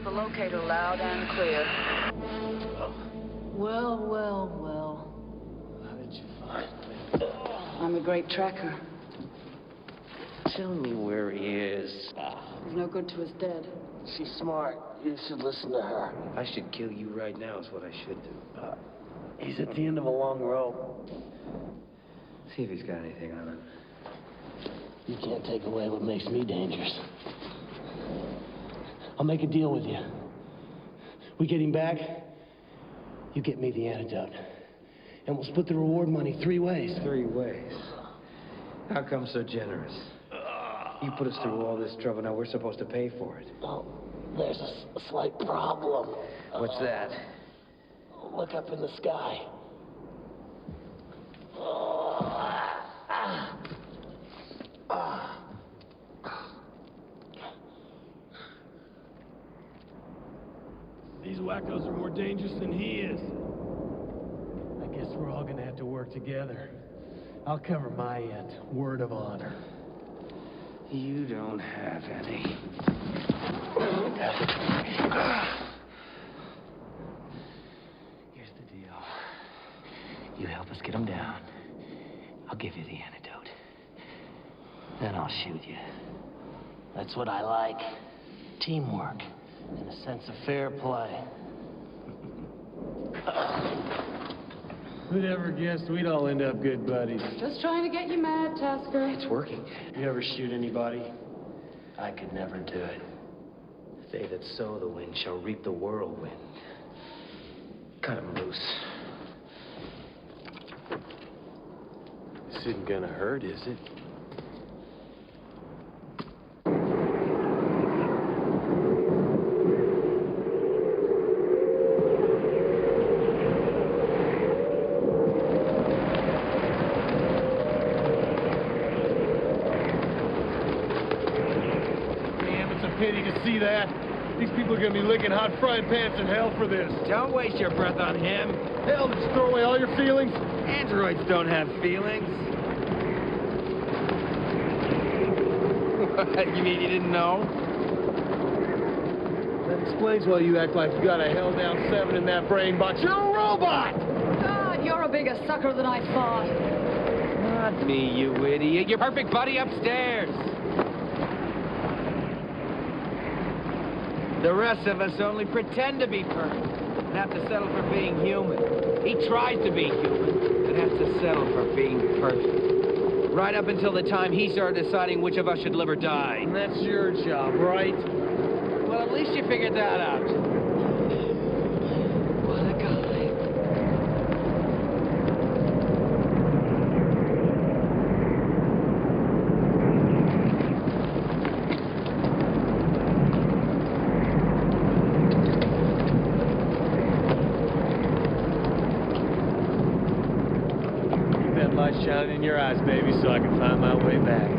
Locator loud and clear. Well, well, well. How did you find me? I'm a great tracker. Tell me where he is. He's no good to his dead. She's smart. You should listen to her. I should kill you right now is what I should do. He's at the end of a long rope. See if he's got anything on him. You can't take away what makes me dangerous. I'll make a deal with you. We get him back, you get me the antidote. And we'll split the reward money 3 ways. 3 ways? How come so generous? You put us through all this trouble, now we're supposed to pay for it. Oh, there's a slight problem. What's that? Look up in the sky. These wackos are more dangerous than he is. I guess we're all gonna have to work together. I'll cover my end. Word of honor. You don't have any. Here's the deal. You help us get him down. I'll give you the antidote. Then I'll shoot you. That's what I like. Teamwork. And a sense of fair play. Who'd ever guessed we'd all end up good buddies? Just trying to get you mad, Tasker. It's working. You ever shoot anybody? I could never do it. They that sow the wind shall reap the whirlwind. Cut him loose. This isn't gonna hurt, is it? Pity to see that. These people are gonna be licking hot frying pans in hell for this. Don't waste your breath on him. Hell, just throw away all your feelings. Androids don't have feelings. What? You mean you didn't know? That explains why you act like you got a held-down 7 in that brain box. You're a robot! God, you're a bigger sucker than I thought. Not me, you idiot. Your perfect buddy upstairs. The rest of us only pretend to be perfect and have to settle for being human. He tries to be human and has to settle for being perfect. Right up until the time he started deciding which of us should live or die. And that's your job, right? Well, at least you figured that out. What a guy. Shining in your eyes, baby, so I can find my way back.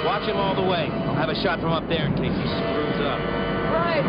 Watch him all the way. I'll have a shot from up there in case he screws up. Right.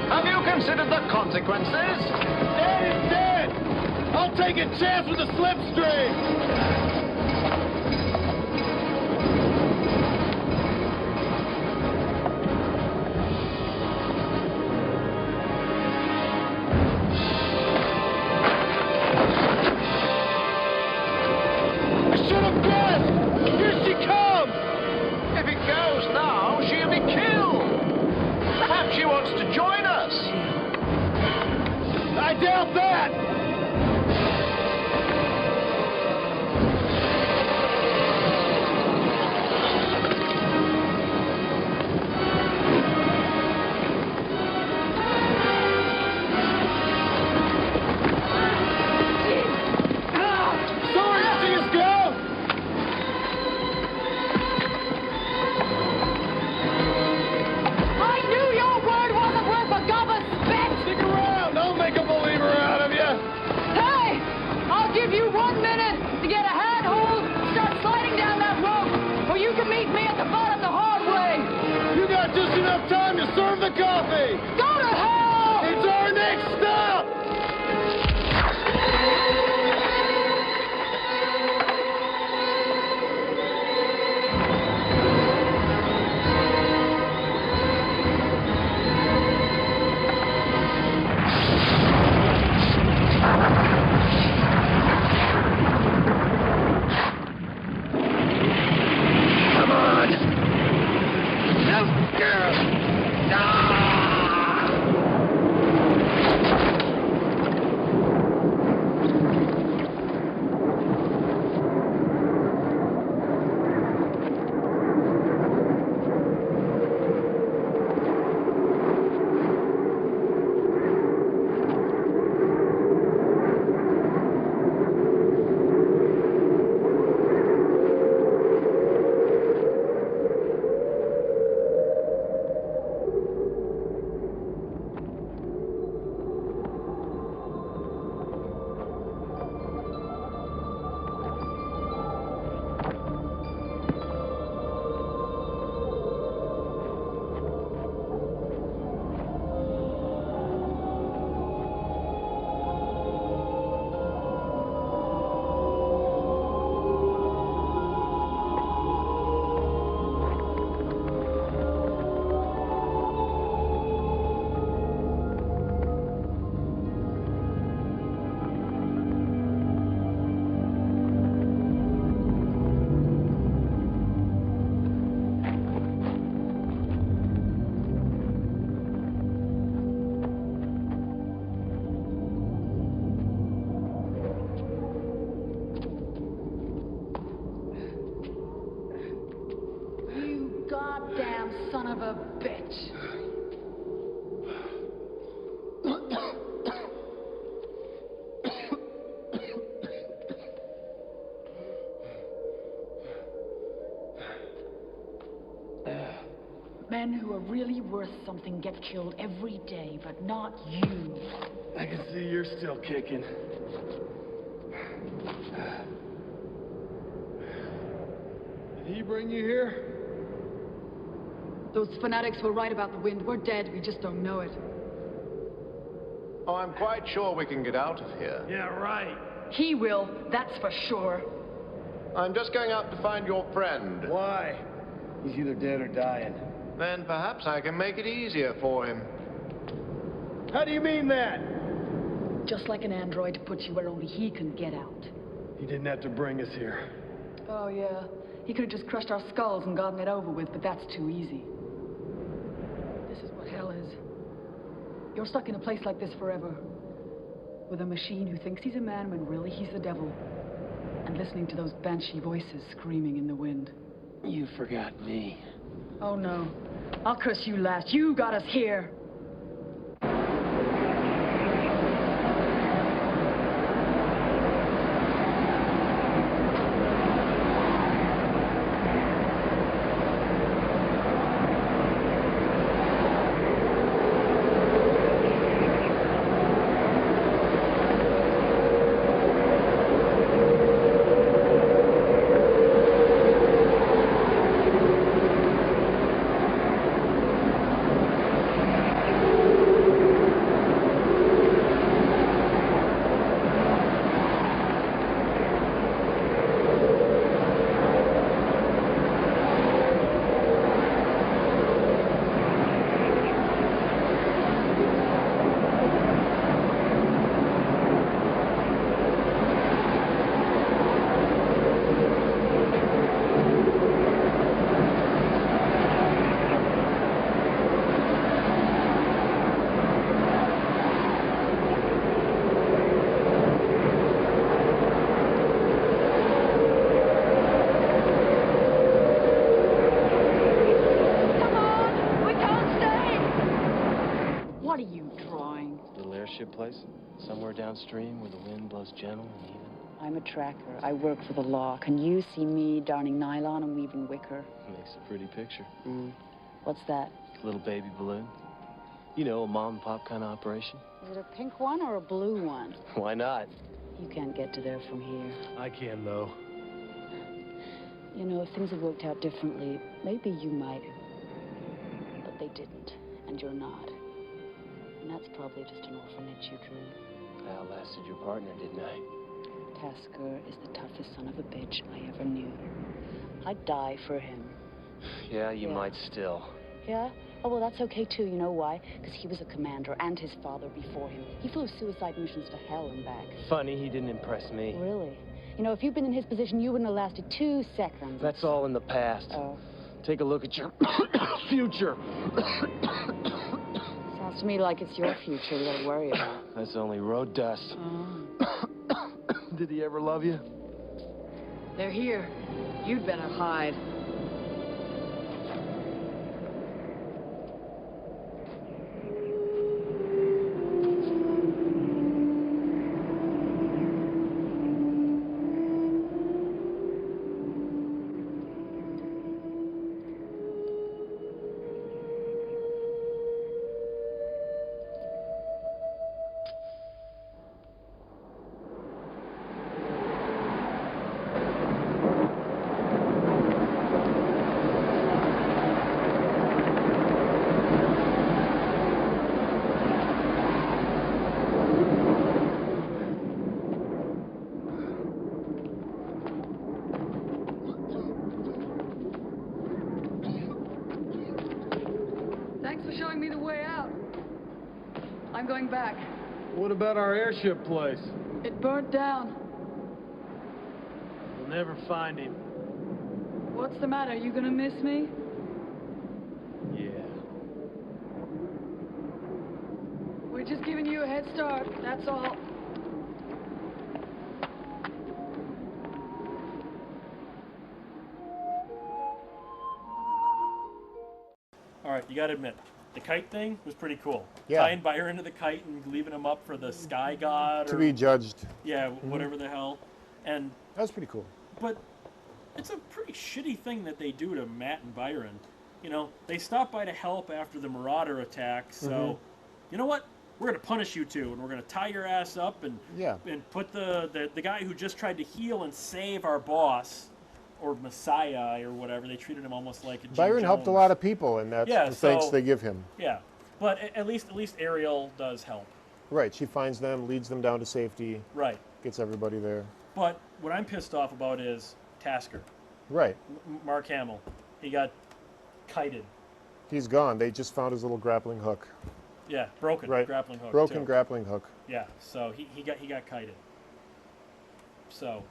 Have you considered the consequences? Dad is dead! I'll take a chance with the Slipstream! She wants to join us. I doubt that. Sorry to see us go. I knew your word wasn't worth a gob of spit! Stick around! I'll make a believer out of you! Hey! I'll give you 1 minute to get a handhold, start sliding down that rope, or you can meet me at the bottom the hard way! You got just enough time to serve the coffee! Go to hell! It's our next stop! Come on! No, girl! You goddamn son of a bitch! Men who are really worth something get killed every day, but not you. I can see you're still kicking. Did he bring you here? Those fanatics were right about the wind. We're dead, we just don't know it. Oh, I'm quite sure we can get out of here. Yeah, right. He will, that's for sure. I'm just going out to find your friend. Why? He's either dead or dying. Then perhaps I can make it easier for him. How do you mean that? Just like an android to put you where only he can get out. He didn't have to bring us here. Oh, yeah. He could have just crushed our skulls and gotten it over with, but that's too easy. This is what hell is. You're stuck in a place like this forever. With a machine who thinks he's a man when really he's the devil. And listening to those banshee voices screaming in the wind. You forgot me. Oh, no. I'll curse you last. You got us here. airship place? Somewhere downstream where the wind blows gentle and even? I'm a tracker. I work for the law. Can you see me darning nylon and weaving wicker? Makes a pretty picture. What's that? Little baby balloon. You know, a mom and pop kind of operation. Is it a pink one or a blue one? Why not? You can't get to there from here. I can, though. You know, if things had worked out differently, maybe you might have. But they didn't, and you're not. And that's probably just an orphanage you drew. I outlasted your partner, didn't I? Tasker is the toughest son of a bitch I ever knew. I'd die for him. Yeah, you might still. Yeah? Oh, well, that's okay, too. You know why? Because he was a commander, and his father before him. He flew suicide missions to hell and back. Funny, he didn't impress me. Really? You know, if you'd been in his position, you wouldn't have lasted 2 seconds. That's all in the past. Oh. Take a look at your future. Sounds to me like it's your future we gotta worry about. That's only road dust. Did he ever love you? They're here. You'd better hide. Thanks for showing me the way out. I'm going back. What about our airship place? It burnt down. We'll never find him. What's the matter? You gonna miss me? Yeah. We're just giving you a head start, that's all. All right, you got to admit, the kite thing was pretty cool. Yeah. Tying Byron to the kite and leaving him up for the sky god. To be judged. Yeah, whatever the hell. And that was pretty cool. But it's a pretty shitty thing that they do to Matt and Byron. You know, they stop by to help after the Marauder attack, so you know what? We're going to punish you two, and we're going to tie your ass up and put the guy who just tried to heal and save our boss, or Messiah, or whatever. They treated him almost like a Jim Byron helped a Jones. lot of people, and that's the thanks they give him. Yeah, but at least Ariel does help. Right, she finds them, leads them down to safety. Right. Gets everybody there. But what I'm pissed off about is Tasker. Right. Mark Hamill. He got kited. He's gone. They just found his little grappling hook. Yeah, broken grappling hook. Broken too. grappling hook. Yeah, so he got kited. So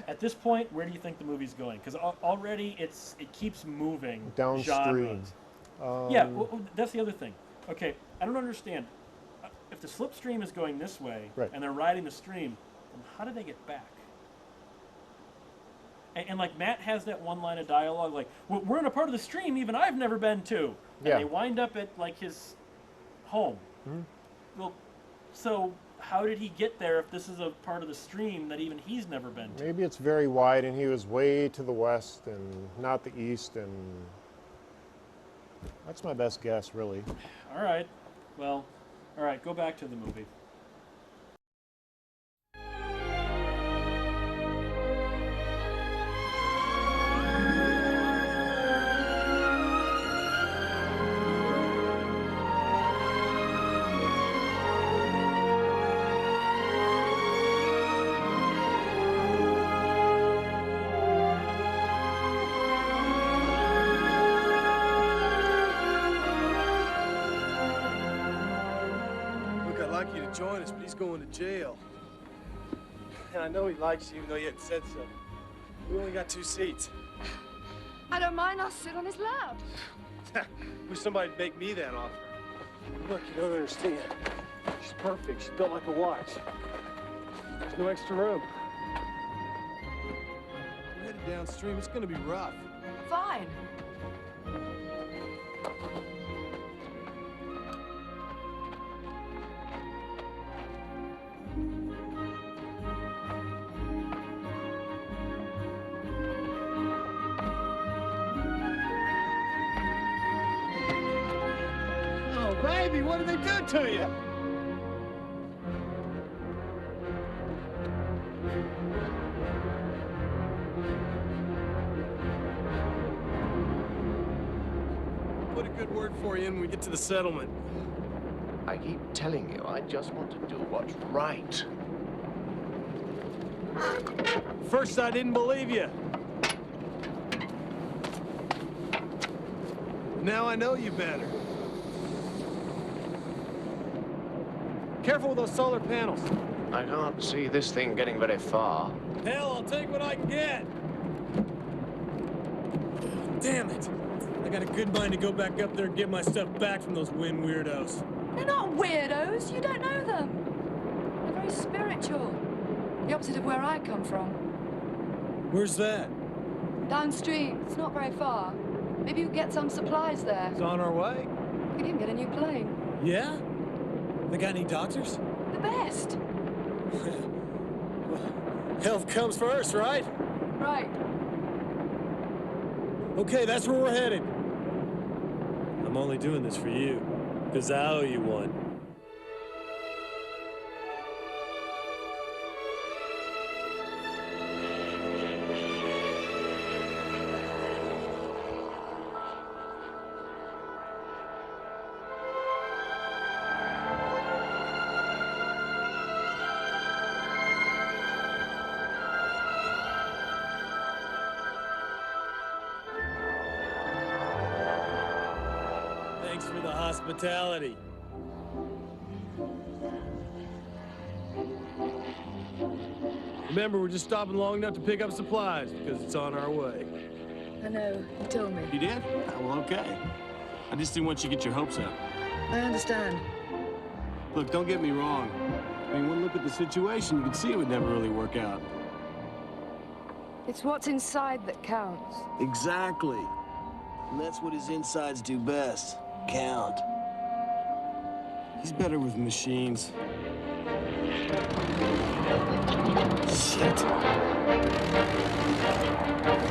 at this point, where do you think the movie's going? Because already it keeps moving Downstream. Yeah, well, that's the other thing. Okay, I don't understand. If the slipstream is going this way and they're riding the stream, then how do they get back? And like Matt has that one line of dialogue, like, we're in a part of the stream even I've never been to. And they wind up at like his home. Well, so how did he get there if this is a part of the stream that even he's never been to? Maybe it's very wide and he was way to the west and not the east, and that's my best guess, really. All right. Well, all right, go back to the movie. Join us, but he's going to jail. And I know he likes you, even though you hadn't said so. We only got 2 seats. I don't mind, I'll sit on his lap. Wish somebody'd make me that offer. Look, you don't understand. She's perfect. She's built like a watch. There's no extra room. We're headed downstream. It's gonna be rough. Fine. baby, what did they do to you? Put a good word for you when we get to the settlement. I keep telling you, I just want to do what's right. First, I didn't believe you. Now I know you better. Careful with those solar panels. I can't see this thing getting very far. Hell, I'll take what I can get. Damn it. I got a good mind to go back up there and get my stuff back from those wind weirdos. They're not weirdos. You don't know them. They're very spiritual. The opposite of where I come from. Where's that? Downstream. It's not very far. Maybe you could get some supplies there. It's on our way. We could even get a new plane. Yeah? They got any doctors? The best. Health comes first, right? Right. Okay, that's where we're headed. I'm only doing this for you, because I owe you one. Thanks for the hospitality. Remember, we're just stopping long enough to pick up supplies, because it's on our way. I know. You told me. You did? Well, okay. I just didn't want you to get your hopes up. I understand. Look, don't get me wrong. I mean, one look at the situation, you can see it would never really work out. It's what's inside that counts. Exactly. And that's what his insides do best. Count. He's better with machines. Shit.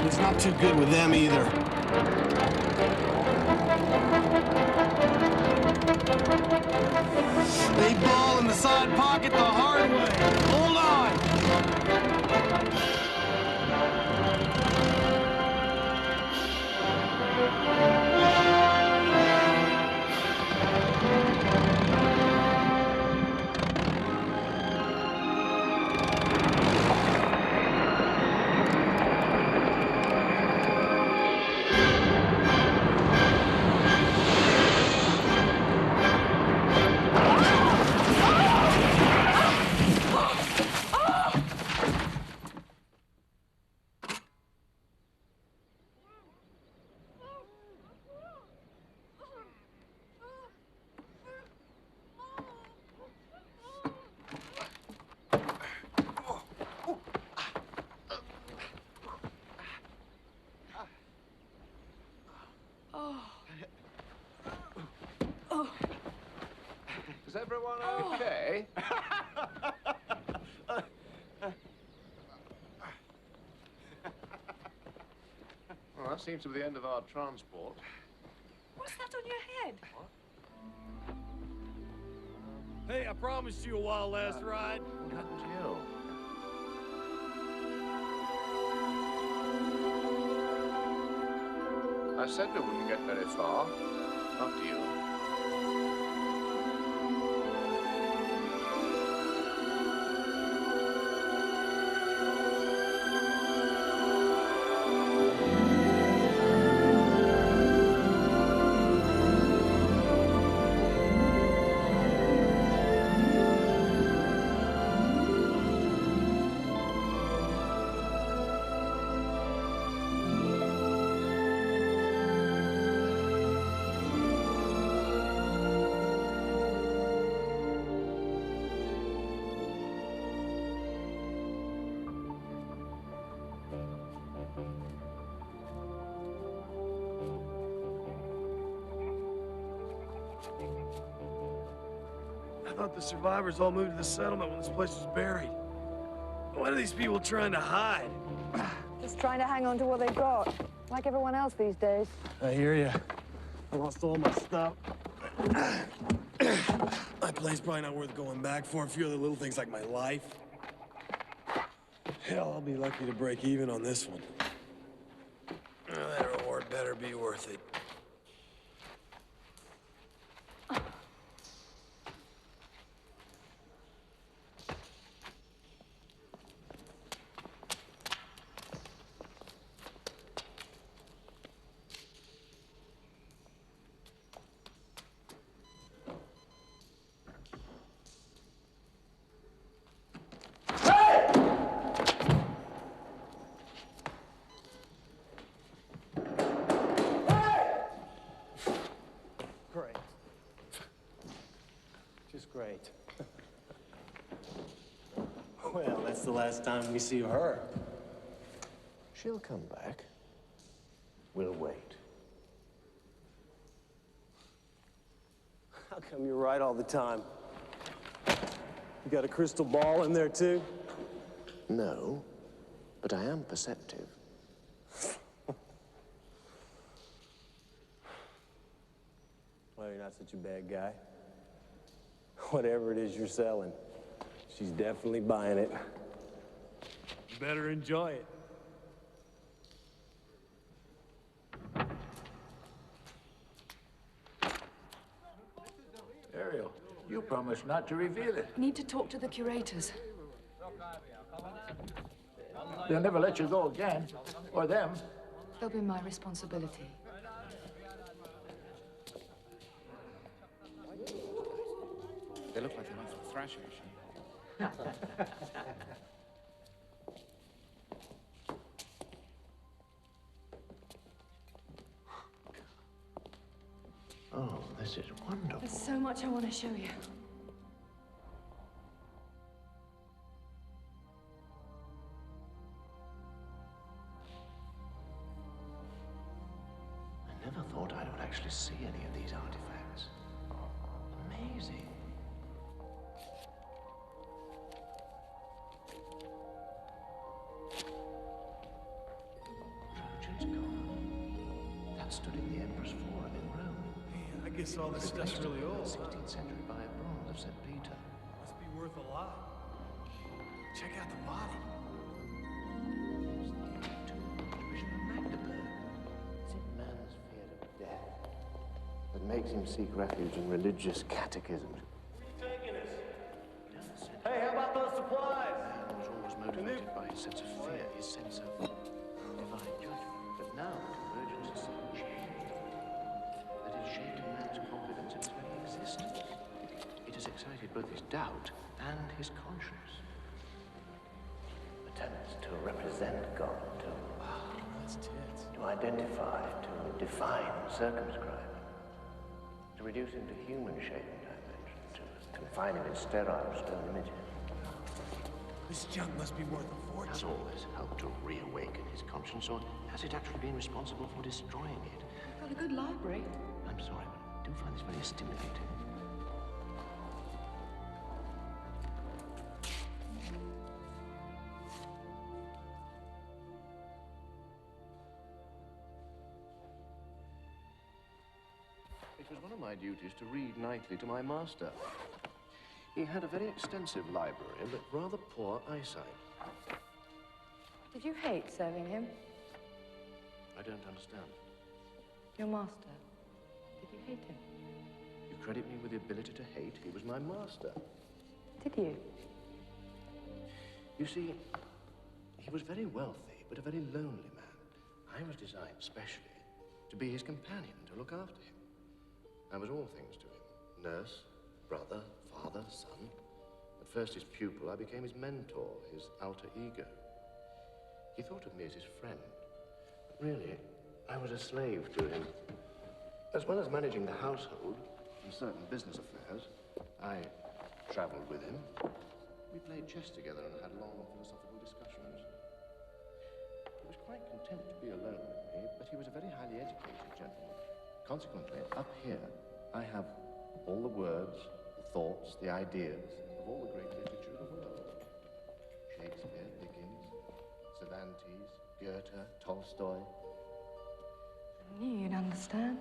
He's not too good with them either. They ball in the side pocket the hard way. Hold on! Is everyone okay? Well, that seems to be the end of our transport. What's that on your head? Hey, I promised you a wild last ride. Not you. I said we wouldn't get very far. Up to you. I thought the survivors all moved to the settlement when this place was buried. What are these people trying to hide? Just trying to hang on to what they've got. Like everyone else these days. I hear you. I lost all my stuff. My play's probably not worth going back for. A few other little things like my life. Hell, I'll be lucky to break even on this one. That reward better be worth it. Great. Well, that's the last time we see her. She'll come back. We'll wait. How come you're right all the time? You got a crystal ball in there, too? No, but I am perceptive. Well, you're not such a bad guy. Whatever it is you're selling, she's definitely buying it. You better enjoy it. Ariel, you promised not to reveal it. Need to talk to the curators. They'll never let you go again, or them. They'll be my responsibility. They look like they're off the thrashing machine. Oh, this is wonderful. There's so much I want to show you. I never thought I would actually see any of these artifacts. Amazing. That stood in the Emperor's Forum in Rome. Man, I guess all this stuff's really old. 16th century by a bronze of St. Peter. Must be worth a lot. Check out the body. Bishop of Magdeburg. Is it man's fear of death that makes him seek refuge in religious catechisms? Taking us. Hey, how about those supplies? Man was always motivated by his sense of fear, his sense of divine judgment. But now the convergence is so changed that it shaped a man's confidence in his very existence. It has excited both his doubt and his conscience. Attempts to represent God, to identify, to define, circumscribe, to reduce him to human shape and dimension, to confine him in sterile stone images. This junk must be worth a fortune. Has all this helped to reawaken his conscience, or has it actually been responsible for destroying it? Got a good library. I'm sorry, but I do find this very stimulating. It was one of my duties to read nightly to my master. He had a very extensive library, but rather poor eyesight. Did you hate serving him? I don't understand. Your master. Did you hate him? You credit me with the ability to hate? He was my master. Did you? You see, he was very wealthy, but a very lonely man. I was designed specially to be his companion, to look after him. I was all things to him. Nurse, brother, father, son. At first his pupil, I became his mentor, his alter ego. He thought of me as his friend. But really, I was a slave to him. As well as managing the household and certain business affairs, I traveled with him. We played chess together and had long philosophical discussions. He was quite content to be alone with me, but he was a very highly educated gentleman. Consequently, up here, I have all the words, the thoughts, the ideas of all the great literature of the world. Shakespeare, Dickens, Cervantes, Goethe, Tolstoy. I knew you'd understand.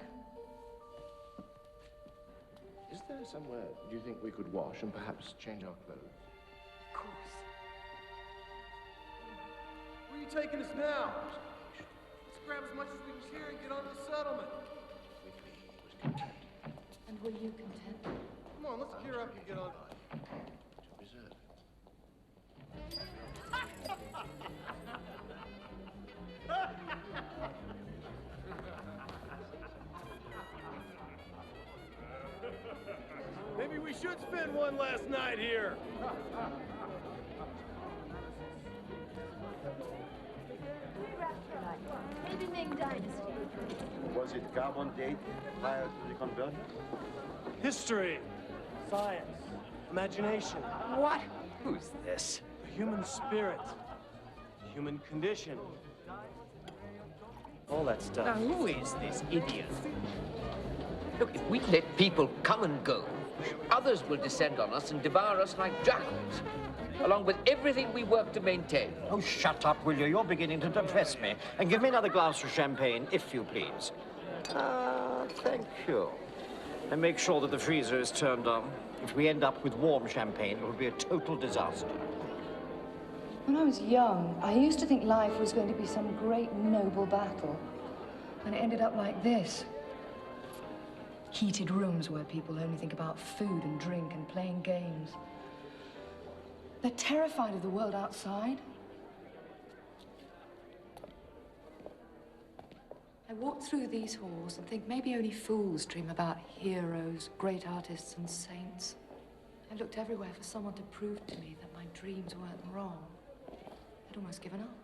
Is there somewhere do you think we could wash and perhaps change our clothes? Of course. Where are you taking us now? Let's grab as much as we can carry and get on to the settlement. And were you content? Come on, let's gear up and get on. To preserve Maybe we should spend one last night here. Maybe Ming Dynasty. Was it carbon date prior to the conversion? History, science, imagination. What? Who's this? The human spirit, the human condition. All that stuff. Now, who is this idiot? Look, if we let people come and go, others will descend on us and devour us like jackals, along with everything we work to maintain. Oh, shut up, will you? You're beginning to depress me. And give me another glass of champagne, if you please. Thank you. And make sure that the freezer is turned on. If we end up with warm champagne, it will be a total disaster. When I was young, I used to think life was going to be some great noble battle. And it ended up like this. Heated rooms where people only think about food and drink and playing games. They're terrified of the world outside. I walk through these halls and think maybe only fools dream about heroes, great artists and saints. I looked everywhere for someone to prove to me that my dreams weren't wrong. I'd almost given up.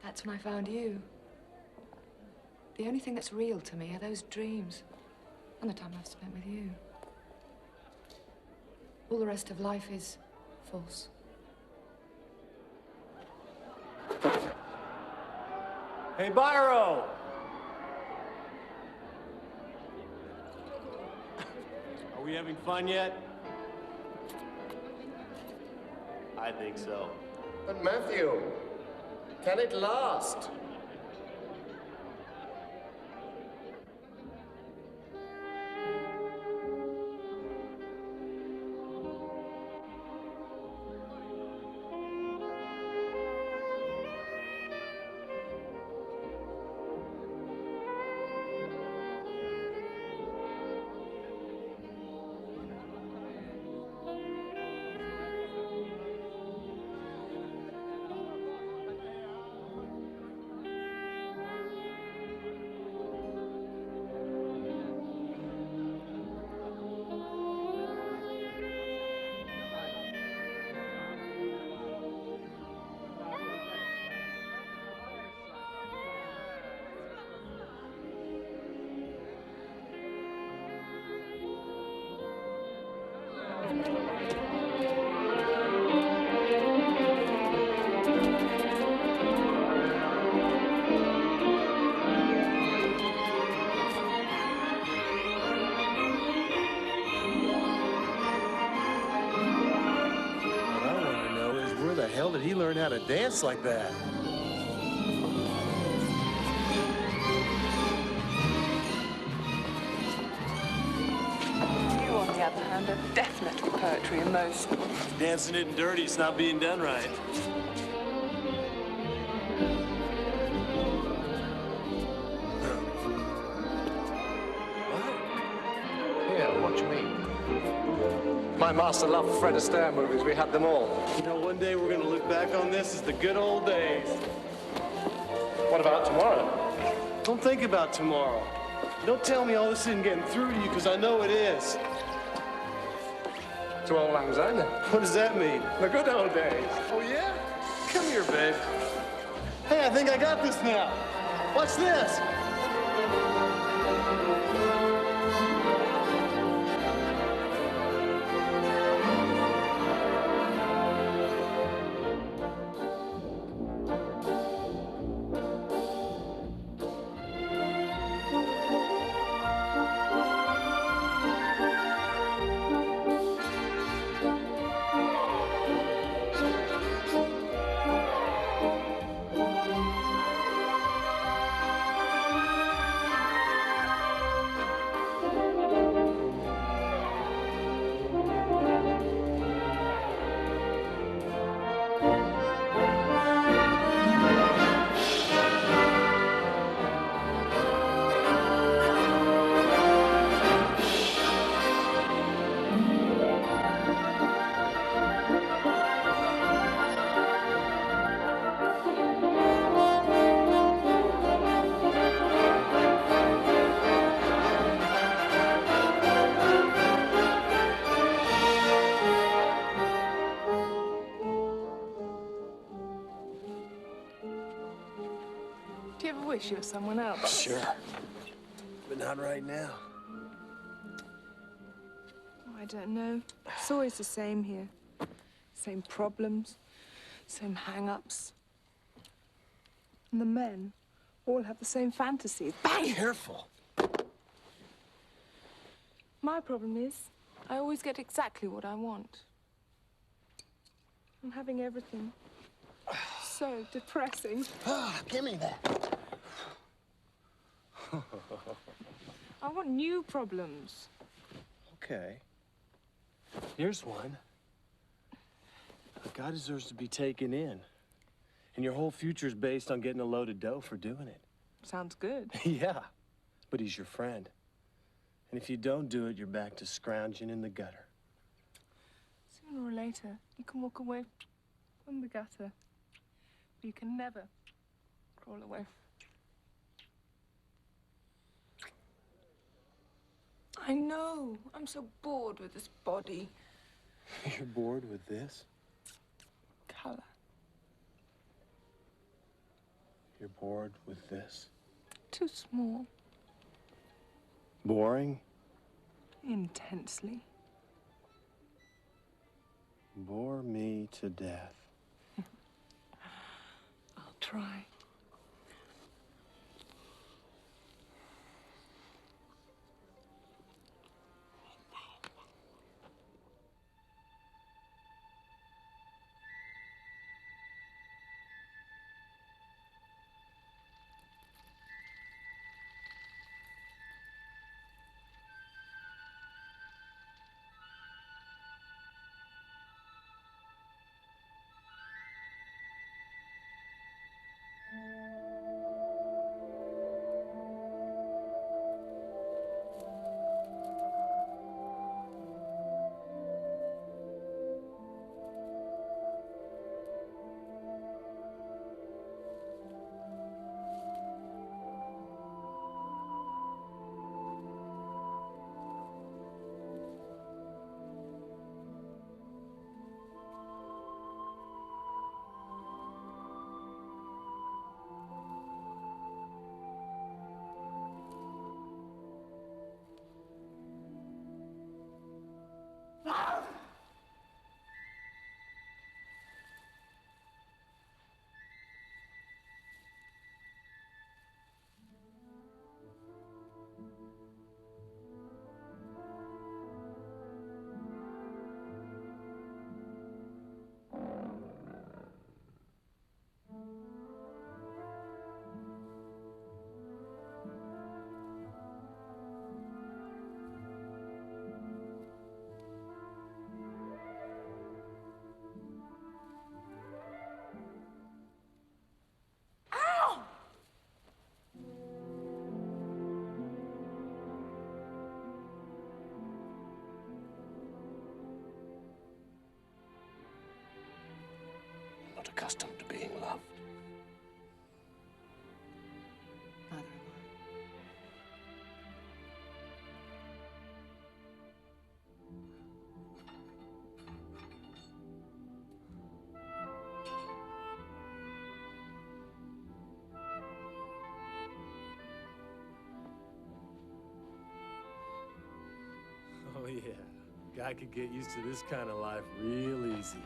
That's when I found you. The only thing that's real to me are those dreams and the time I've spent with you. All the rest of life is false. Hey, Byro! Are we having fun yet? I think so. But Matthew, can it last? Did he learn how to dance like that? You, on the other hand, are definitely poetry in most. Dancing it and dirty, it's not being done right. Here, watch me. My master loved Fred Astaire movies. We had them all. You know, one day we're going to look back on this as the good old days. What about tomorrow? Don't think about tomorrow. Don't tell me all this isn't getting through to you, because I know it is. To old lang syne. What does that mean? The good old days. Oh, yeah? Come here, babe. Hey, I think I got this now. Watch this. Do you ever wish you were someone else? Sure. But not right now. Oh, I don't know. It's always the same here. Same problems, same hang-ups. And the men all have the same fantasies. Bang! Careful. My problem is, I always get exactly what I want. And having everything so depressing. Give me that. I want new problems. Okay. Here's one. A guy deserves to be taken in. And your whole future's based on getting a load of dough for doing it. Sounds good. Yeah, but he's your friend. And if you don't do it, you're back to scrounging in the gutter. Sooner or later, you can walk away from the gutter. But you can never crawl away. I know. I'm so bored with this body. You're bored with this? Color. You're bored with this? Too small. Boring? Intensely. Bore me to death. I'll try. Not accustomed to being loved. Neither am Oh, yeah. Guy could get used to this kind of life real easy.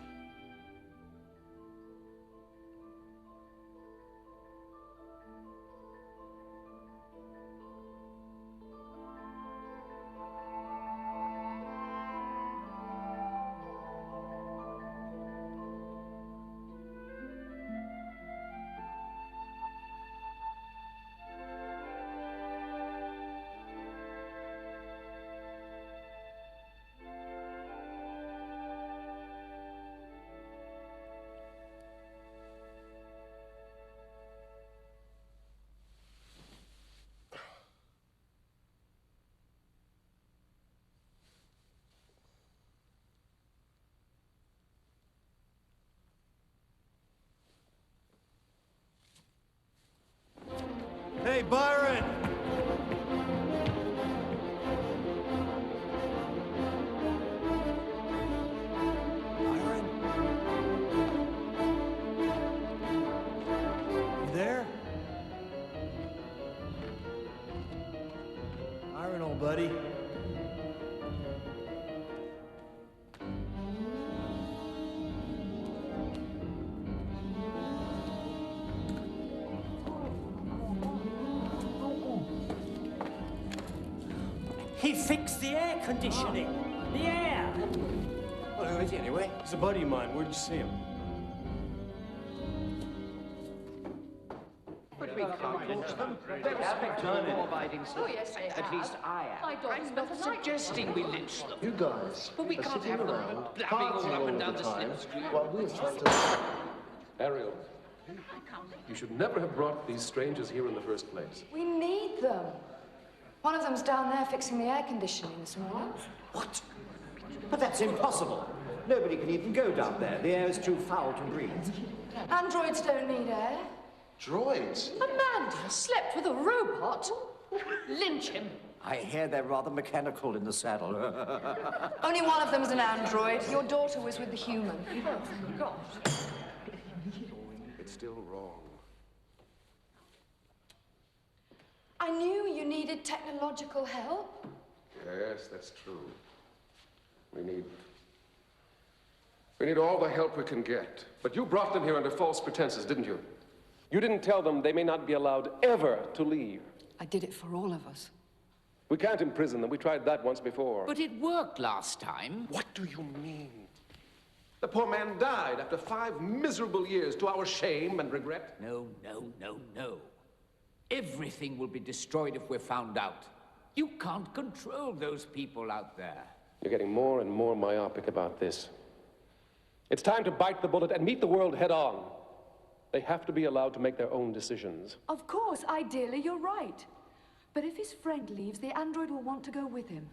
Hey, Byron! Byron? You there? buddy. He fixed the air conditioning. The air. Well, who is he anyway? He's a buddy of mine. Where'd you see him? But we can't lynch them. They're respectable, law-abiding citizens. At least I am. I'm not suggesting we lynch them. You guys But we are can't sitting have them around, blabbing all partying up all and down the the time, Slipstream. while we're trying to... Ariel, you should never have brought these strangers here in the first place. We need them. One of them's down there fixing the air conditioning this morning. What? But that's impossible. Nobody can even go down there. The air is too foul to breathe. Androids don't need air. Droids? A man slept with a robot. Lynch him. I hear they're rather mechanical in the saddle. Only one of them's an android. Your daughter was with the human. Oh, God. It's still wrong. I knew you needed technological help. Yes, that's true. We need all the help we can get. But you brought them here under false pretenses, didn't you? You didn't tell them they may not be allowed ever to leave. I did it for all of us. We can't imprison them. We tried that once before. But it worked last time. What do you mean? The poor man died after 5 miserable years to our shame and regret. No, no, no, no. Everything will be destroyed if we're found out. You can't control those people out there. You're getting more and more myopic about this. It's time to bite the bullet and meet the world head on. They have to be allowed to make their own decisions. Of course, ideally, you're right. But if his friend leaves, the android will want to go with him.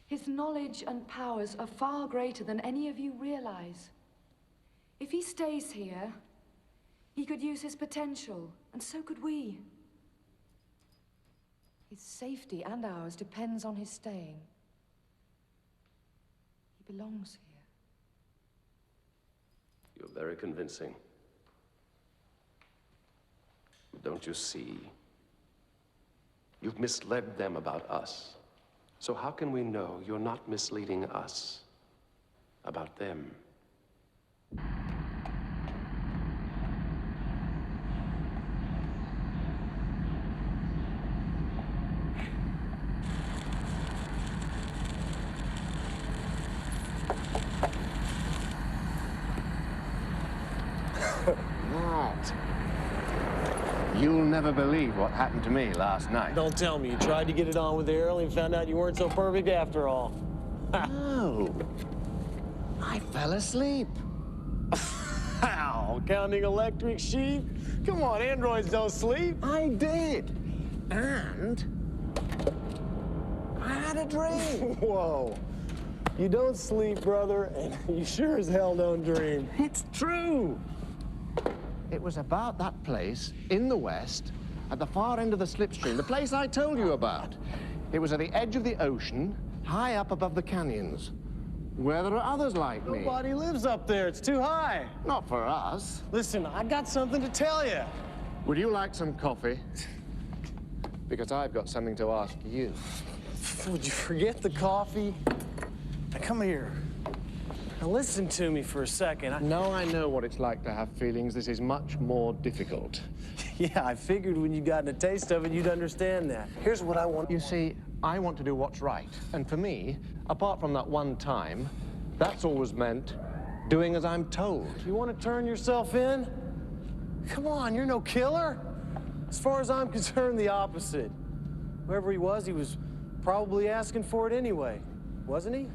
His knowledge and powers are far greater than any of you realize. If he stays here, he could use his potential, and so could we. His safety and ours depends on his staying. He belongs here. You're very convincing. Don't you see? You've misled them about us. So how can we know you're not misleading us about them? Matt, you'll never believe what happened to me last night. Don't tell me. You tried to get it on with Earl and found out you weren't so perfect after all. No. I fell asleep. How? Counting electric sheep? Come on, androids don't sleep. I did. And I had a dream. Whoa. You don't sleep, brother, and you sure as hell don't dream. It's true. It was about that place in the west, at the far end of the Slipstream, the place I told you about. It was at the edge of the ocean, high up above the canyons, where there are others like me. Nobody lives up there. It's too high. Not for us. Listen, I got something to tell you. Would you like some coffee? Because I've got something to ask you. Would you forget the coffee? Now, come here. Now, listen to me for a second. Now I know what it's like to have feelings. This is much more difficult. Yeah, I figured when you'd gotten a taste of it, you'd understand that. Here's what I want. You see, I want to do what's right. And for me, apart from that one time, that's always meant doing as I'm told. You want to turn yourself in? Come on, you're no killer. As far as I'm concerned, the opposite. Whoever he was probably asking for it anyway, wasn't he?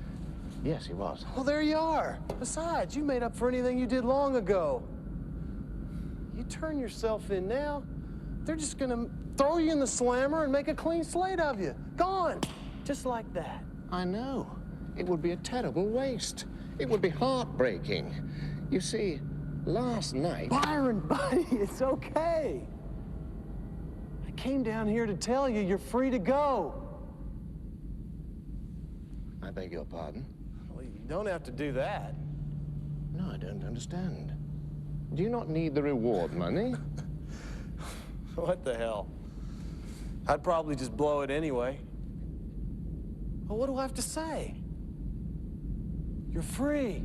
Yes, he was. Well, there you are. Besides, you made up for anything you did long ago. You turn yourself in now, they're just gonna throw you in the slammer and make a clean slate of you. Gone. Just like that. I know. It would be a terrible waste. It would be heartbreaking. You see, last night... Byron, buddy, it's okay. I came down here to tell you you're free to go. I beg your pardon? Well, you don't have to do that. No, I don't understand. Do you not need the reward money? What the hell? I'd probably just blow it anyway. Well, what do I have to say? You're free.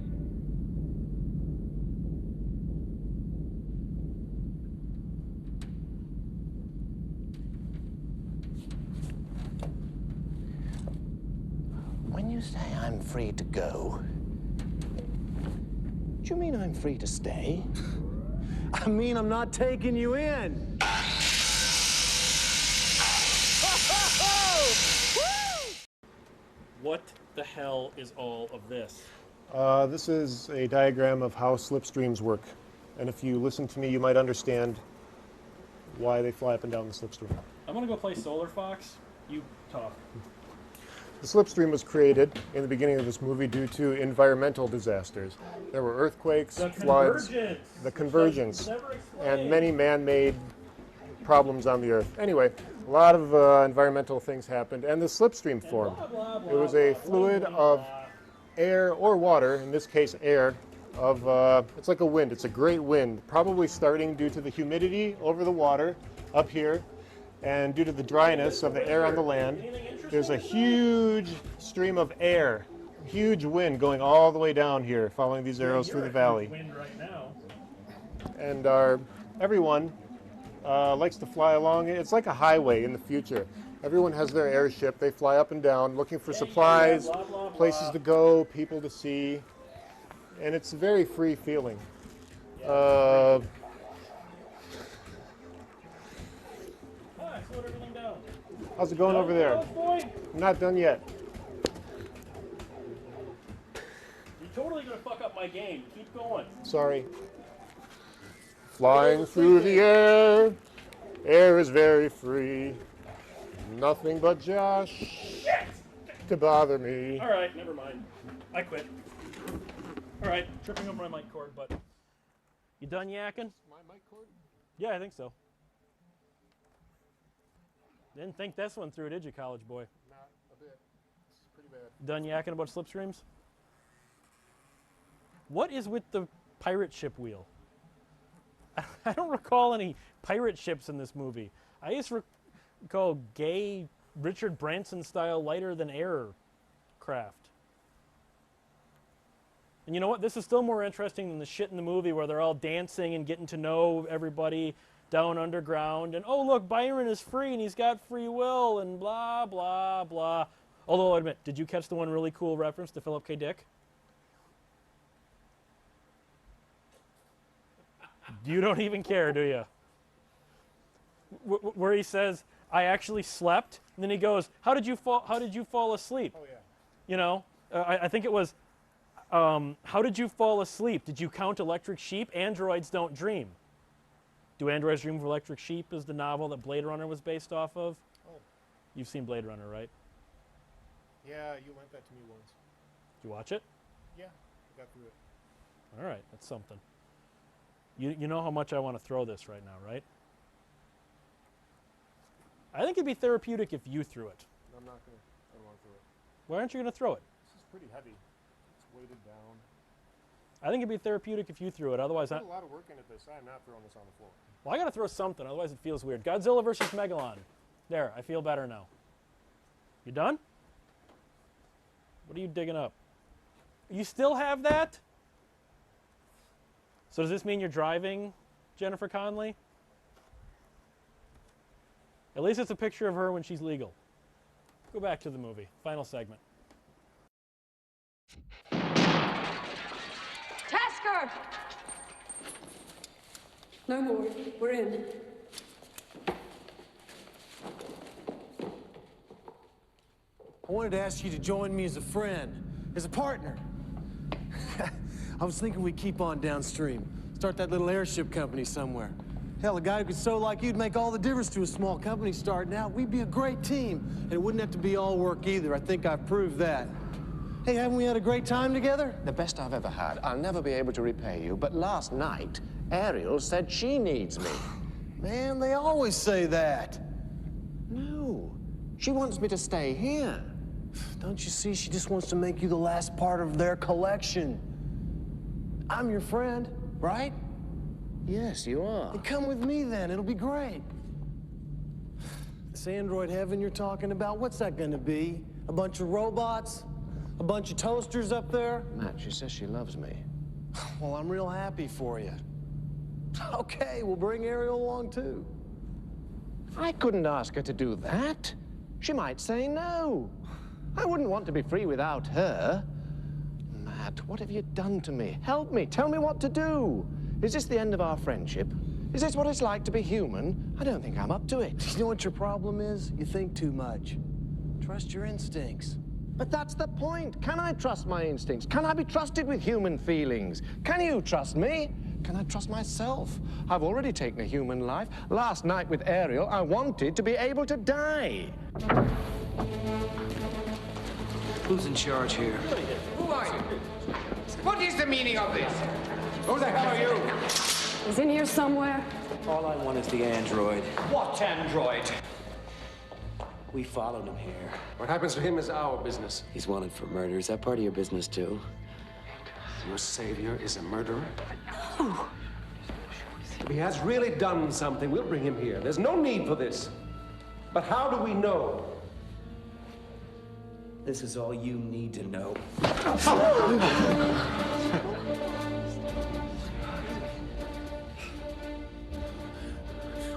When you say I'm free to go, do you mean I'm free to stay? I mean, I'm not taking you in. What the hell is all of this? This is a diagram of how slipstreams work. And if you listen to me, you might understand why they fly up and down the slipstream. I'm gonna go play Solar Fox. You talk. The slipstream was created in the beginning of this movie due to environmental disasters. There were earthquakes, floods, the convergence, and many man-made problems on the Earth. Anyway, a lot of environmental things happened, and the slipstream formed. It was a fluid of air or water, in this case air, it's like a wind. It's a great wind, probably starting due to the humidity over the water up here, and due to the dryness of the air on the land. There's a huge stream of air, huge wind going all the way down here, following these arrows through the valley. And everyone likes to fly along. It's like a highway in the future. Everyone has their airship. They fly up and down looking for supplies, places to go, people to see. And it's a very free feeling. How's it going over there? I'm not done yet. You're totally gonna fuck up my game. Keep going. Sorry. Flying through the air. Air is very free. Nothing but Josh to bother me. All right, never mind. I quit. All right, tripping over my mic cord, but you done yakking? My mic cord? Yeah, I think so. Didn't think this one through, did you, college boy? Not a bit. It's pretty bad. Done yakking about slipstreams? What is with the pirate ship wheel? I don't recall any pirate ships in this movie. I just recall gay Richard Branson style lighter than air craft. And you know what? This is still more interesting than the shit in the movie where they're all dancing and getting to know everybody down underground. And, oh, look, Byron is free and he's got free will and blah, blah, blah. Although, I'll admit, did you catch the one really cool reference to Philip K. Dick? You don't even care, do you? Where he says, I actually slept, and then he goes, how did you fall asleep? Oh, yeah. You know, I think it was, how did you fall asleep? Did you count electric sheep? Androids don't dream. Do Androids Dream of Electric Sheep is the novel that Blade Runner was based off of? Oh. You've seen Blade Runner, right? Yeah, you lent that to me once. Did you watch it? Yeah, I got through it. All right, that's something. You know how much I want to throw this right now, right? I think it'd be therapeutic if you threw it. I'm not going to. I don't want to throw it. Why aren't you going to throw it? This is pretty heavy. It's weighted down. I think it'd be therapeutic if you threw it. Otherwise, I put a lot of work into this. I am not throwing this on the floor. Well, I got to throw something. Otherwise, it feels weird. Godzilla versus Megalon. There, I feel better now. You done? What are you digging up? You still have that? So does this mean you're driving Jennifer Connelly? At least it's a picture of her when she's legal. Go back to the movie. Final segment. Tasker! No more. We're in. I wanted to ask you to join me as a friend, as a partner. I was thinking we'd keep on downstream, start that little airship company somewhere. Hell, a guy who could sew like you'd make all the difference to a small company starting out. We'd be a great team, and it wouldn't have to be all work either. I think I've proved that. Hey, haven't we had a great time together? The best I've ever had. I'll never be able to repay you, but last night, Ariel said she needs me. Man, they always say that. No, she wants me to stay here. Don't you see? She just wants to make you the last part of their collection. I'm your friend, right? Yes, you are. Then come with me then. It'll be great. This android heaven you're talking about, what's that gonna be? A bunch of robots? A bunch of toasters up there? Matt, she says she loves me. Well, I'm real happy for you. Okay, we'll bring Ariel along too. I couldn't ask her to do that. She might say no. I wouldn't want to be free without her. Matt, what have you done to me? Help me. Tell me what to do. Is this the end of our friendship? Is this what it's like to be human? I don't think I'm up to it. You know what your problem is? You think too much. Trust your instincts. But that's the point. Can I trust my instincts? Can I be trusted with human feelings? Can you trust me? Can I trust myself? I've already taken a human life. Last night with Ariel, I wanted to be able to die. Who's in charge here? Who are you? What is the meaning of this? Who the hell are you? He's in here somewhere. All I want is the android. What android? We followed him here. What happens to him is our business. He's wanted for murder. Is that part of your business, too? Your savior is a murderer? If he has really done something, we'll bring him here. There's no need for this. But how do we know? This is all you need to know.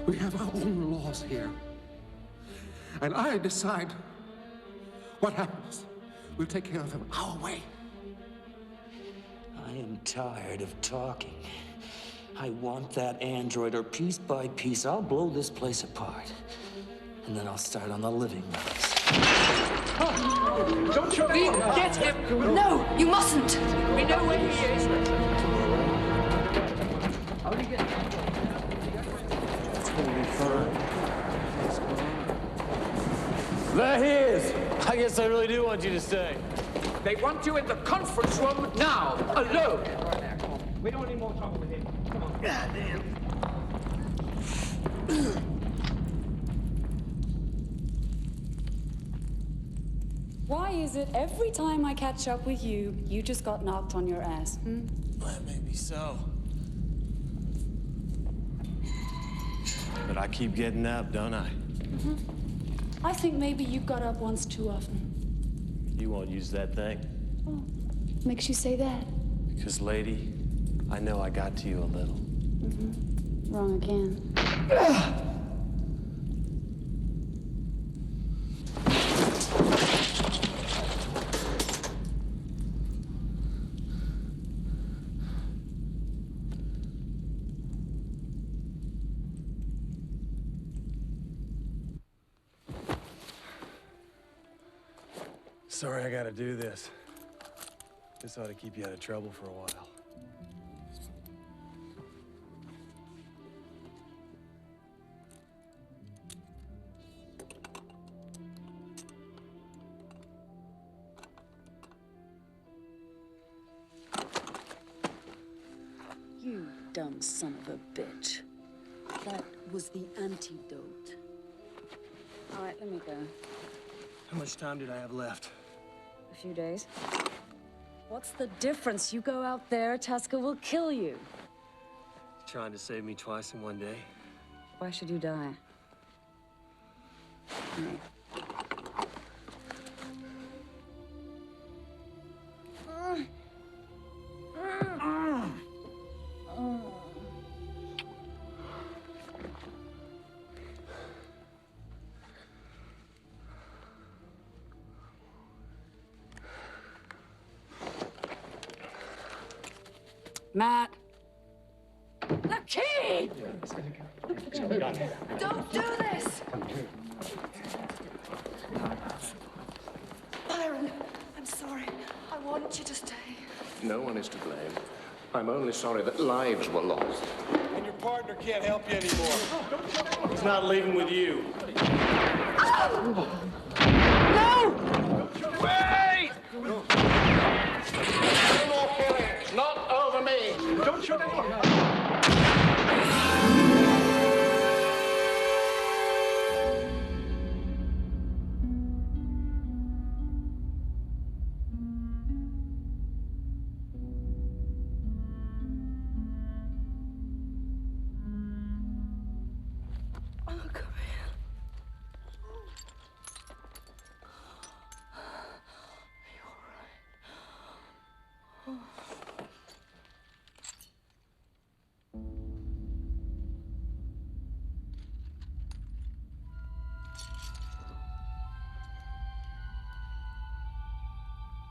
We have our own laws here. And I decide what happens. We'll take care of him our way. I am tired of talking. I want that android, or piece by piece, I'll blow this place apart. And then I'll start on the living ones. Don't you Get him! No, you mustn't! We know where he is. Holy fun. There he is! I guess I really do want you to stay. They want you in the conference room now, alone. We don't need more trouble with him. Come on. Goddamn. Why is it every time I catch up with you, you just got knocked on your ass, hmm? Well, maybe so. But I keep getting up, don't I? Mm-hmm. I think maybe you got up once too often. You won't use that thing. Oh, makes you say that? Because, lady, I know I got to you a little. Mm-hmm. Wrong again. Sorry I gotta do this. This ought to keep you out of trouble for a while. You dumb son of a bitch. That was the antidote. All right, let me go. How much time did I have left? A few days. What's the difference? You go out there, Tasca will kill you. Trying to save me twice in one day? Why should you die? Matt. The key! Don't do this! Byron, I'm sorry. I want you to stay. No one is to blame. I'm only sorry that lives were lost. And your partner can't help you anymore. He's not leaving with you. No! Wait! No more killing. Not over me. Don't shoot anyone.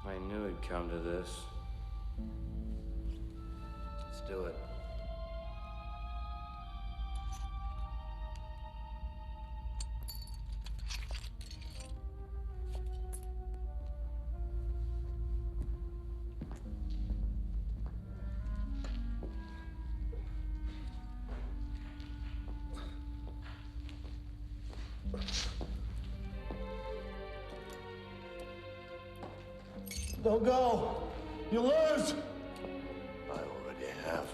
I knew it'd come to this. Let's do it. Don't go. You lose. I already have.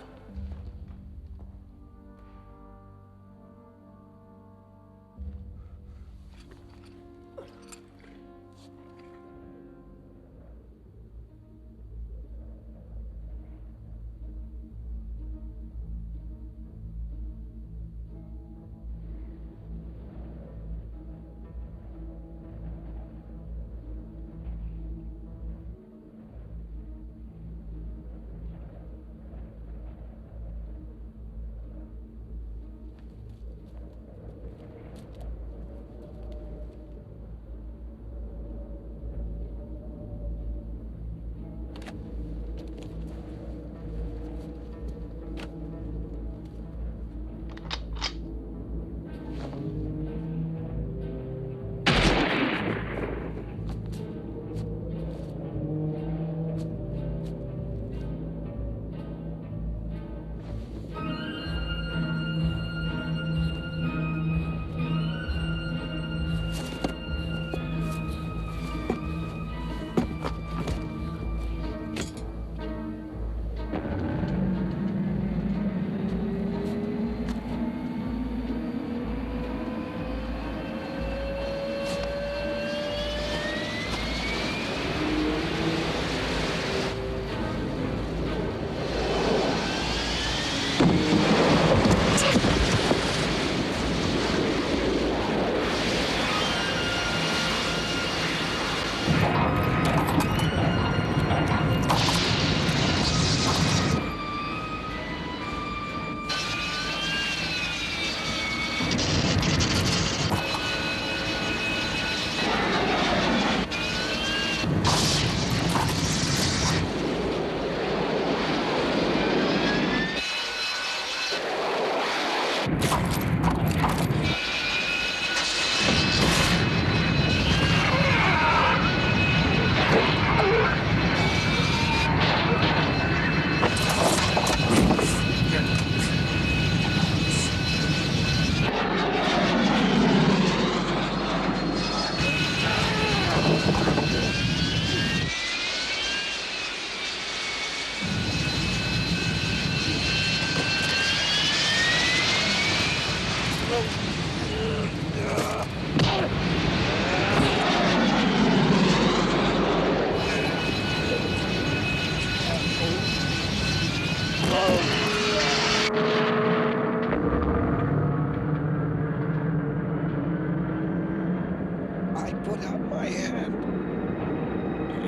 I put out my hand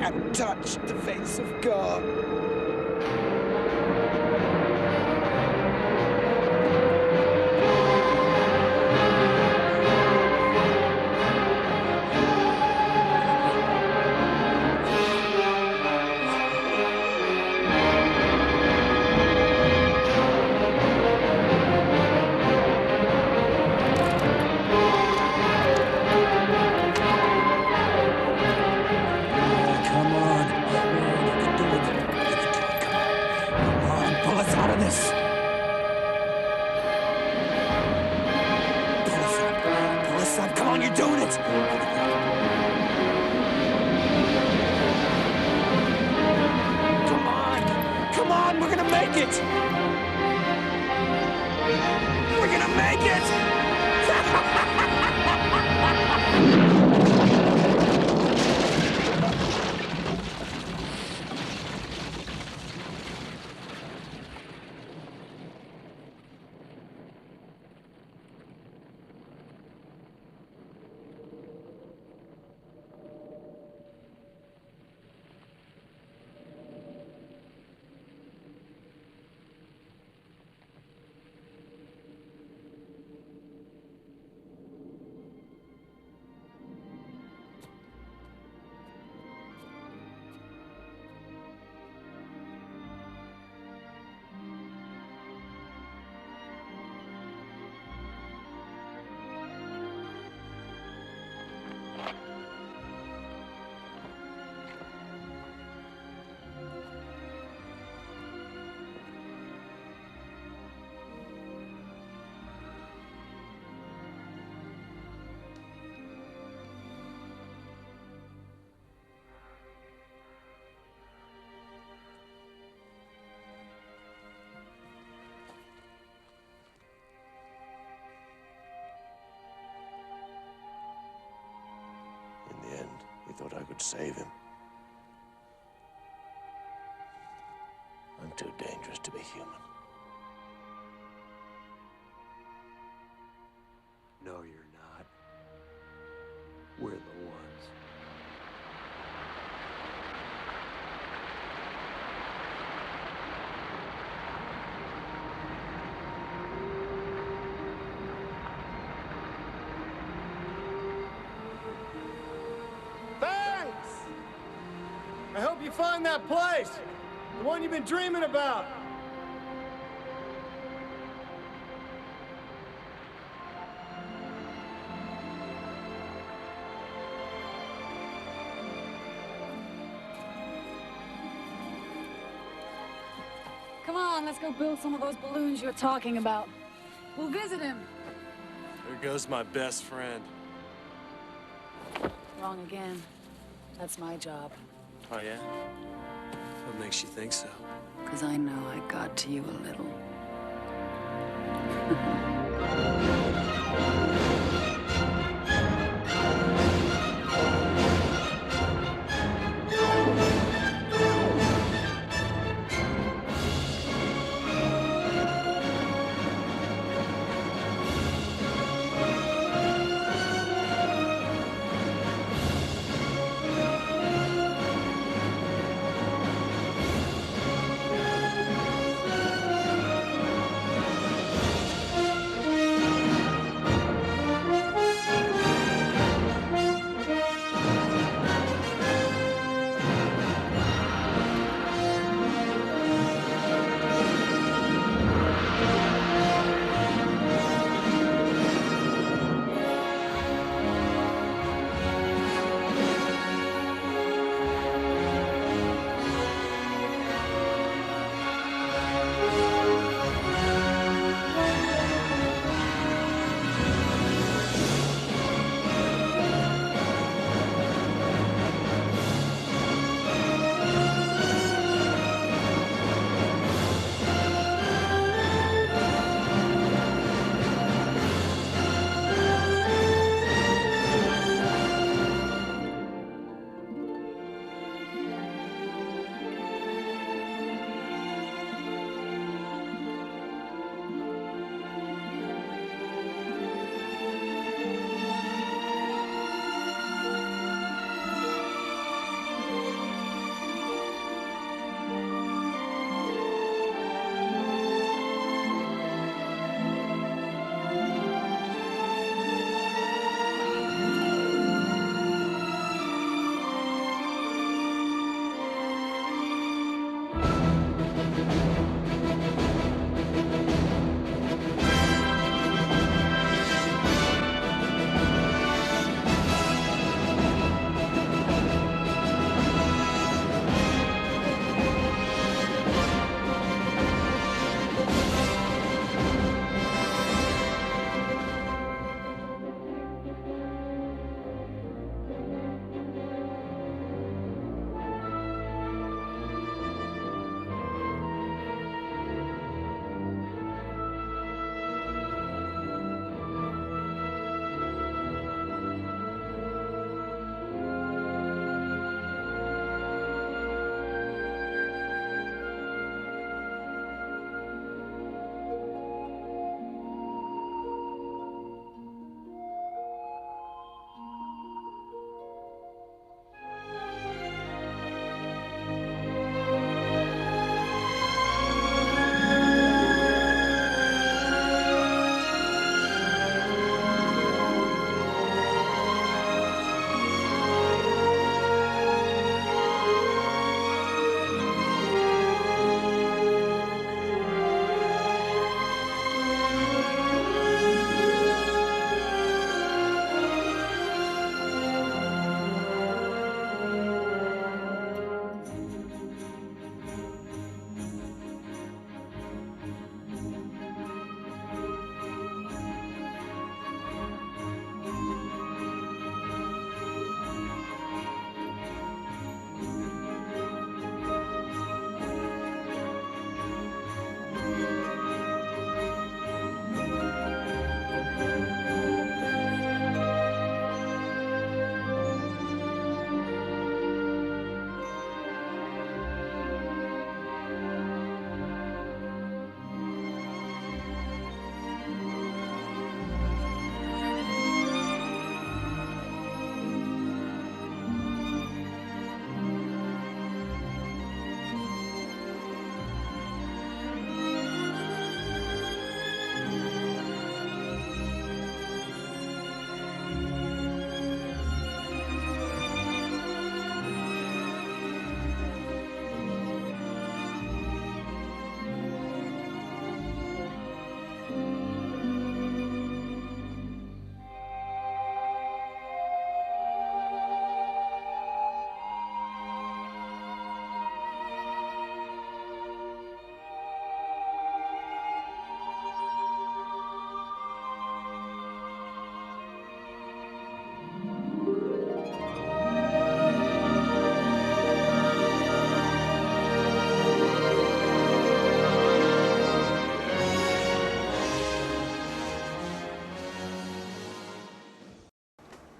and touched the face of God. Come on. You can do it. Come on, pull us out of this. Pull us up. Pull us up. Come on, you're doing it. Come on. Come on, we're gonna make it. We're gonna make it. thought I could save him. I'm too dangerous to be human. No, you're not. We're the ones. Thanks! I hope you find that place. The one you've been dreaming about. Come on, let's go build some of those balloons you're talking about. We'll visit him. There goes my best friend. Wrong again. That's my job. Oh, yeah? What makes you think so? 'Cause I know I got to you a little.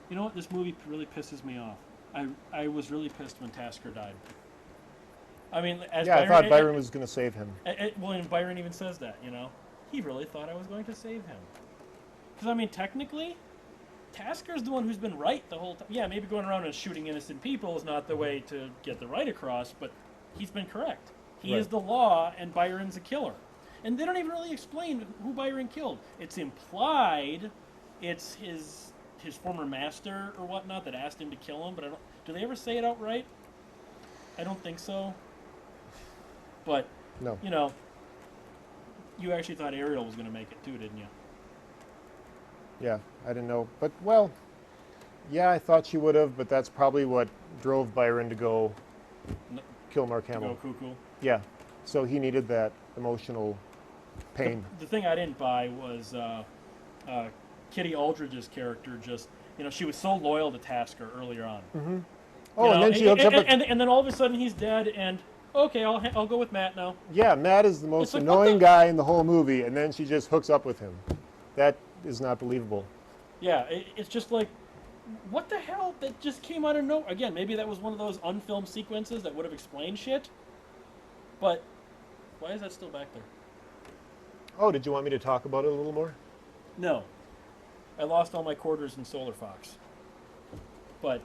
You know what? This movie really pisses me off. I was really pissed when Tasker died. I mean, as Yeah, Byron, I thought Byron was going to save him. Well, and Byron even says that, you know. He really thought I was going to save him. Because, I mean, technically, Tasker's the one who's been right the whole time. Yeah, maybe going around and shooting innocent people is not the way to get the right across, but he's been correct. He is the law, and Byron's a killer. And they don't even really explain who Byron killed. It's implied it's his former master or whatnot that asked him to kill him, but do they ever say it outright? I don't think so. But, no. You know, you actually thought Ariel was going to make it too, didn't you? Yeah, I didn't know. But, well, yeah, I thought she would have, but that's probably what drove Byron to go kill Mark Hamill. To go cuckoo. Yeah, so he needed that emotional pain. The thing I didn't buy was Kitty Aldridge's character just, you know, she was so loyal to Tasker earlier on. Mm-hmm. Oh, and then she hooks up with... And then all of a sudden he's dead, and, okay, I'll go with Matt now. Yeah, Matt is the most like, annoying guy in the whole movie, and then she just hooks up with him. That is not believable. Yeah, it's just like, what the hell? That just came out of nowhere. Again, maybe that was one of those unfilmed sequences that would have explained shit, but why is that still back there? Oh, did you want me to talk about it a little more? No. I lost all my quarters in Solar Fox. But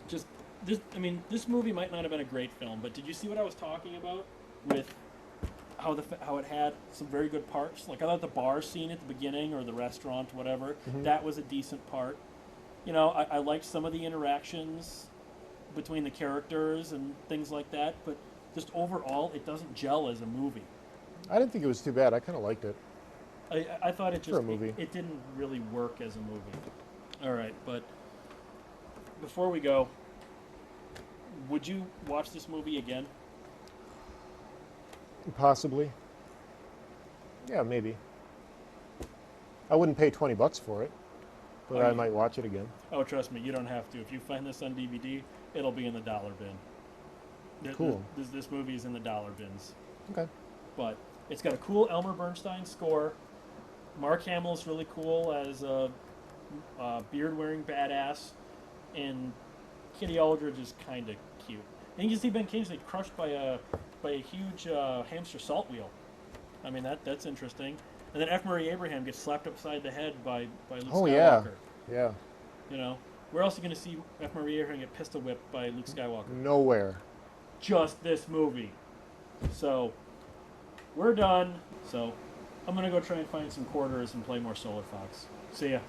just this, I mean, this movie might not have been a great film, but did you see what I was talking about with how it had some very good parts? Like, I thought the bar scene at the beginning, or the restaurant, whatever, that was a decent part. You know, I liked some of the interactions between the characters and things like that, but just overall, it doesn't gel as a movie. I didn't think it was too bad. I kind of liked it. I thought it just for a movie. It didn't really work as a movie. All right, but before we go, would you watch this movie again? Possibly. Yeah, maybe. I wouldn't pay $20 for it, but I might watch it again. Oh, trust me, you don't have to. If you find this on DVD, it'll be in the dollar bin. Cool. This movie is in the dollar bins. Okay. But it's got a cool Elmer Bernstein score. Mark Hamill's really cool as a beard-wearing badass, and Kitty Aldridge is kind of cute. And you can see Ben Kingsley crushed by a huge hamster salt wheel. I mean, that's interesting. And then F. Murray Abraham gets slapped upside the head by Luke Skywalker. Yeah. You know, where else are you going to see F. Murray Abraham get pistol whipped by Luke Skywalker? Nowhere. Just this movie. So, we're done. So, I'm going to go try and find some quarters and play more Solar Fox. See ya.